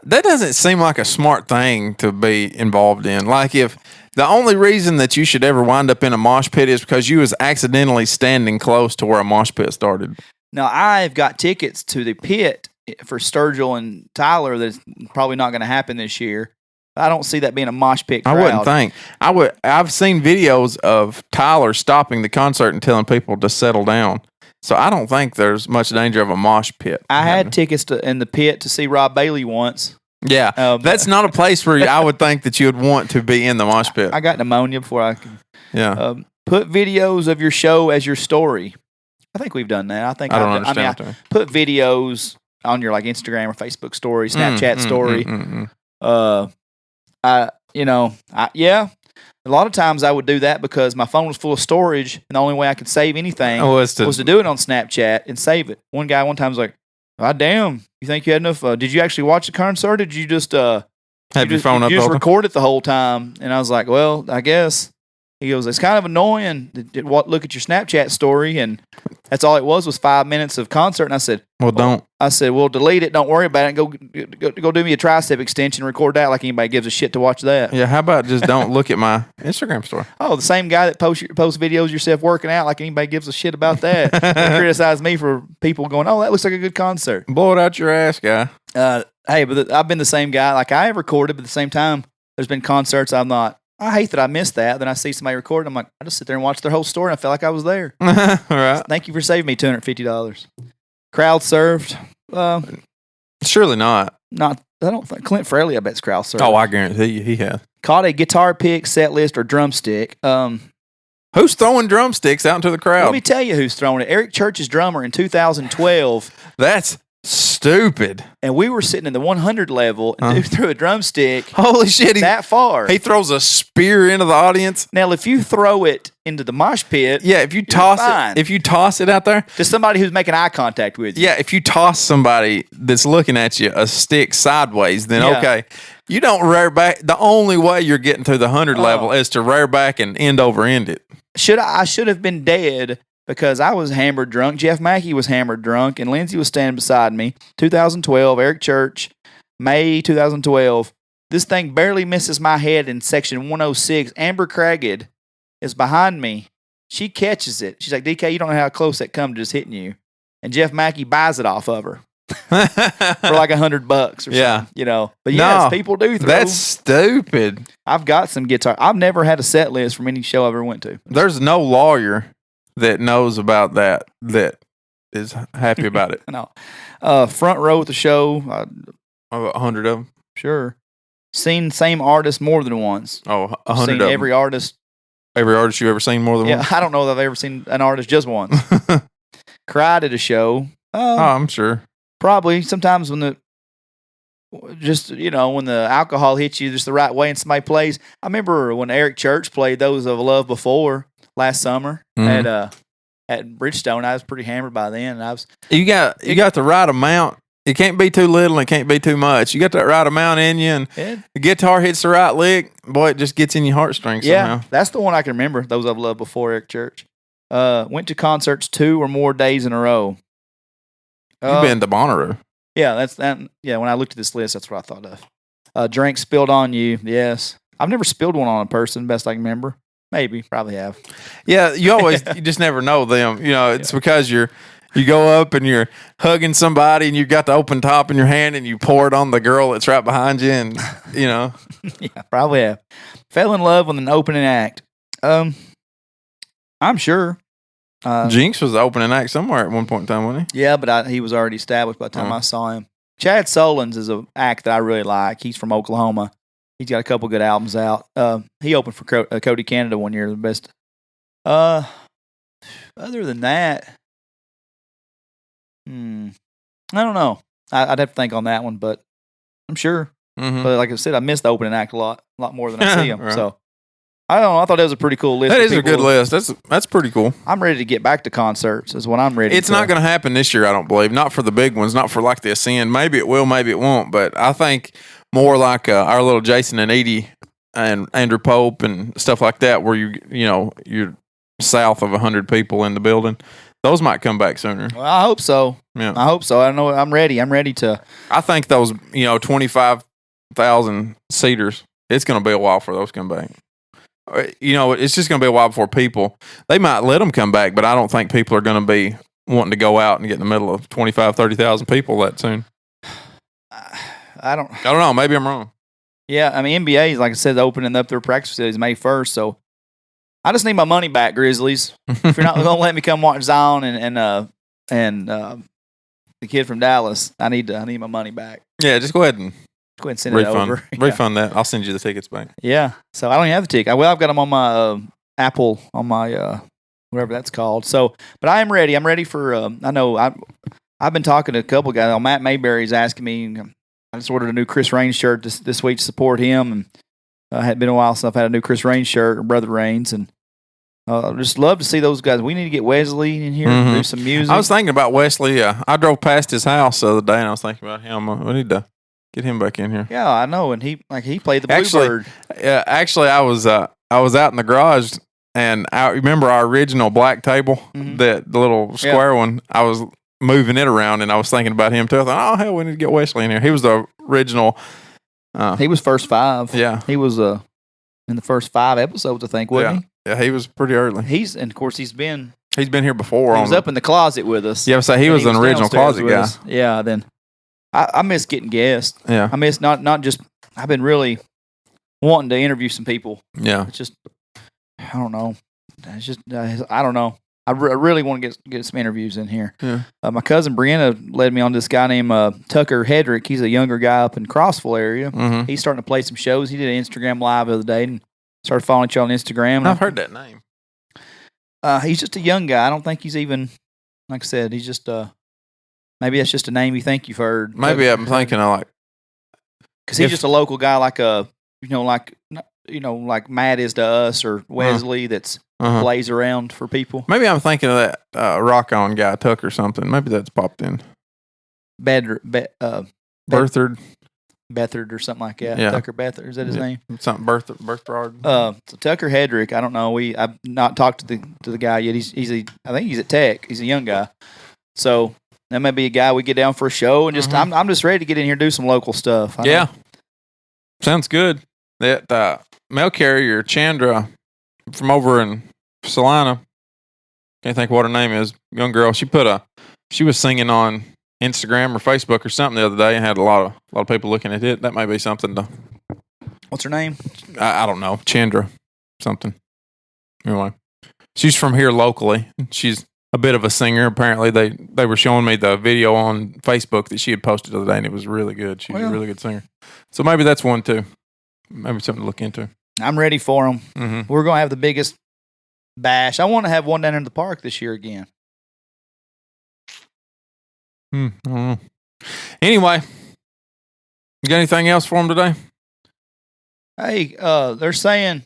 That doesn't seem like a smart thing to be involved in. Like if the only reason that you should ever wind up in a mosh pit is because you was accidentally standing close to where a mosh pit started. Now, I've got tickets to the pit for Sturgill and Tyler that's probably not going to happen this year. I don't see that being a mosh pit crowd. I wouldn't think. I've seen videos of Tyler stopping the concert and telling people to settle down. So I don't think there's much danger of a mosh pit. I had tickets in the pit to see Rob Bailey once. Yeah, that's not a place where I would think that you would want to be in the mosh pit. I got pneumonia before I could. Yeah. Put videos of your show as your story. I think we've done that. I don't understand. I put videos on your Instagram or Facebook story, Snapchat story. A lot of times I would do that because my phone was full of storage, and the only way I could save anything was to do it on Snapchat and save it. One guy one time was like, "God damn, you think you had enough? Did you actually watch the concert? Or did you just have your phone up? You just record it the whole time?" And I was like, "Well, I guess." He goes, "It's kind of annoying to look at your Snapchat story," and that's all it was 5 minutes of concert. And I said, "Well, don't." I said, "Well, delete it. Don't worry about it. Go do me a tricep extension and record that like anybody gives a shit to watch that." Yeah, how about just don't look at my Instagram story? Oh, the same guy that posts videos of yourself working out like anybody gives a shit about that. They criticize me for people going, "Oh, that looks like a good concert." Blow it out your ass, guy. Hey, but I've been the same guy. Like I have recorded, but at the same time, there's been concerts I hate that I missed that. Then I see somebody record, I'm like, I just sit there and watch their whole story, and I felt like I was there. All right. Thank you for saving me $250. Crowd served. Surely not. I don't think Clint Fraley, I bet, is crowd served. Oh, I guarantee you he has. Caught a guitar pick, set list, or drumstick. Who's throwing drumsticks out into the crowd? Let me tell you who's throwing it. Eric Church's drummer in 2012. That's stupid. And we were sitting in the 100 level, and dude threw a drumstick. Holy shit! That far. He throws a spear into the audience. Now, if you throw it into the mosh pit, yeah, if you toss it out there to somebody who's making eye contact with you, yeah, if you toss somebody that's looking at you a stick sideways, then okay, you don't rear back. The only way you're getting to the 100 level is to rear back and end over end it. I should have been dead. Because I was hammered drunk. Jeff Mackey was hammered drunk. And Lindsay was standing beside me. 2012, Eric Church, May 2012. This thing barely misses my head in section 106. Amber Cragged is behind me. She catches it. She's like, DK, you don't know how close that come to just hitting you. And Jeff Mackey buys it off of her. For like $100 or something. You know. But yes, people do throw. That's stupid. I've got some guitar. I've never had a set list from any show I've ever went to. There's no lawyer that knows about that is happy about it. No. Front row at the show. 100 of them? Sure. Seen same artist more than once. Oh, 100 of them. Every artist. Every artist you ever seen more than once? Yeah, I don't know that I've ever seen an artist just once. Cried at a show. I'm sure. Probably. Sometimes when the alcohol hits you just the right way and somebody plays. I remember when Eric Church played Those of Love Before last summer at Bridgestone. I was pretty hammered by then. And you got the right amount. It can't be too little and it can't be too much. You got that right amount in you, and the guitar hits the right lick. Boy, it just gets in your heartstrings somehow. That's the one I can remember. Those I've loved before, Eric Church. Went to concerts 2 or more days in a row. You've been to Bonnaroo. Yeah, that's that. Yeah, when I looked at this list, that's what I thought of. Drink spilled on you. Yes, I've never spilled one on a person. Best I can remember. Maybe, probably have. Yeah, you just never know them. You know, it's because you go up and you're hugging somebody and you've got the open top in your hand and you pour it on the girl that's right behind you, and you know. Yeah, probably have. Fell in love with an opening act. I'm sure. Jinx was the opening act somewhere at one point in time, wasn't he? Yeah, but he was already established by the time I saw him. Chad Solons is an act that I really like. He's from Oklahoma. He's got a couple good albums out. He opened for Cody Canada one year, the best. Other than that, I don't know. I'd have to think on that one, but I'm sure. Mm-hmm. But like I said, I missed the opening act a lot more than I see him. Right. So I don't know. I thought that was a pretty cool list. That is a good list. That's pretty cool. I'm ready to get back to concerts. Is what I'm ready. It's not going to happen this year, I don't believe. Not for the big ones. Not for like the Ascend. Maybe it will. Maybe it won't. But I think more like our little Jason and Edie and Andrew Pope and stuff like that, where you're south of 100 people in the building. Those might come back sooner. Well, I hope so. Yeah, I hope so. I know. I'm ready. I'm ready to. I think those 25,000 seaters. It's going to be a while for those to come back. It's just going to be a while before people. They might let them come back, but I don't think people are going to be wanting to go out and get in the middle of 25,000, 30,000 people that soon. I don't know. Maybe I'm wrong. Yeah, I mean, NBA, like I said, opening up their practice facilities May 1st, so I just need my money back, Grizzlies. If you're not going to let me come watch Zion and the kid from Dallas, I need my money back. Yeah, just go ahead and send it over. Refund that. I'll send you the tickets back. Yeah, so I don't even have the ticket. Well, I've got them on my Apple, on my whatever that's called. So, but I am ready. I'm ready for. I know I've been talking to a couple guys. Matt Mayberry's asking me. I just ordered a new Chris Rain shirt this week to support him, and Had been a while since I've had a new Chris Raines shirt or Brother Raines, and just love to see those guys. We need to get Wesley in here and do some music. I was thinking about Wesley. I drove past his house the other day, and I was thinking about him. We need to get him back in here. Yeah, I know, and he played the Bluebird. Actually, I was out in the garage, and I remember our original black table, the little square one. I was moving it around, and I was thinking about him too. I thought, oh hell, we need to get Wesley in here. He was the original. He was first 5. Yeah, he was in the first 5 episodes, I think, wasn't he? Yeah, he was pretty early. And of course he's been here before. He was up in the closet with us. Yeah, so he was an original closet guy. Yeah, then I miss getting guests. Yeah, I miss not just. I've been really wanting to interview some people. Yeah, it's just I don't know. It's just I don't know. I really want to get some interviews in here. Yeah. My cousin Brianna led me on this guy named Tucker Hedrick. He's a younger guy up in Crossville area. He's starting to play some shows. He did an Instagram live the other day and started following each other on Instagram. I've heard that name. He's just a young guy. I don't think he's even, like I said, he's just maybe that's just a name you think you've heard. Maybe I'm thinking of like, because he's just a local guy, like like Matt is to us, or Wesley that's plays around for people. Maybe I'm thinking of that Rock On guy, Tuck or something. Maybe that's popped in. Bethard or something like that. Yeah. Tucker Bethard, is that his name? Something Berthrard. So Tucker Hedrick, I don't know. I've not talked to the guy yet. I think he's at Tech. He's a young guy. So that may be a guy we get down for a show and just I'm just ready to get in here and do some local stuff. Yeah. Sounds good. That mail carrier Chandra from over in Salina, can't think what her name is, young girl. She was singing on Instagram or Facebook or something the other day and had a lot of people looking at it. That may be something to. What's her name? I don't know. Chandra something. Anyway, she's from here locally. She's a bit of a singer. Apparently, they were showing me the video on Facebook that she had posted the other day, and it was really good. She's a really good singer. So maybe that's one too. Maybe something to look into. I'm ready for them. We're going to have the biggest bash. I want to have one down in the park this year again. I don't know. Anyway, you got anything else for them today? Hey, they're saying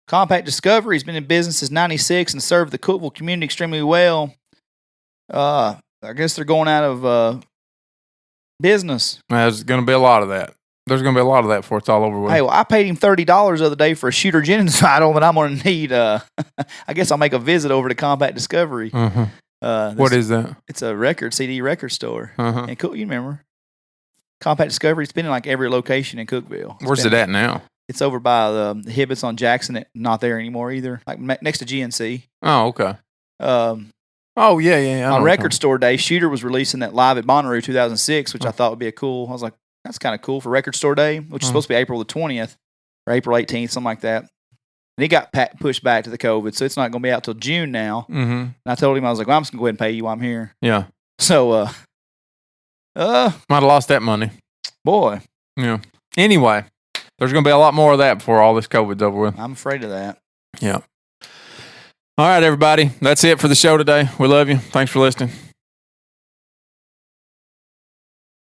Compact Discovery has been in business since '96 and served the Cookeville community extremely well. I guess they're going out of business. There's going to be a lot of that. There's going to be a lot of that before it's all over with. Hey, well, I paid him $30 the other day for a Shooter Jennings title that I'm going to need. I guess I'll make a visit over to Compact Discovery. What is that? It's a CD record store. Uh-huh. And you remember? Compact Discovery, it's been in like every location in Cookeville. Where's it at now? It's over by the Hibbets on Jackson. Not there anymore either. Like next to GNC. Oh, okay. Oh, yeah. On Record Store Day, Shooter was releasing that Live at Bonnaroo 2006, which I thought would be I was like, that's kind of cool for Record Store Day, which is supposed to be April the 20th or April 18th, something like that. And it got pushed back to the COVID, so it's not going to be out till June now. And I told him, I was like, well, I'm just going to go ahead and pay you while I'm here. Yeah. So, might have lost that money. Boy. Yeah. Anyway, there's going to be a lot more of that before all this COVID's over with. I'm afraid of that. Yeah. All right, everybody. That's it for the show today. We love you. Thanks for listening.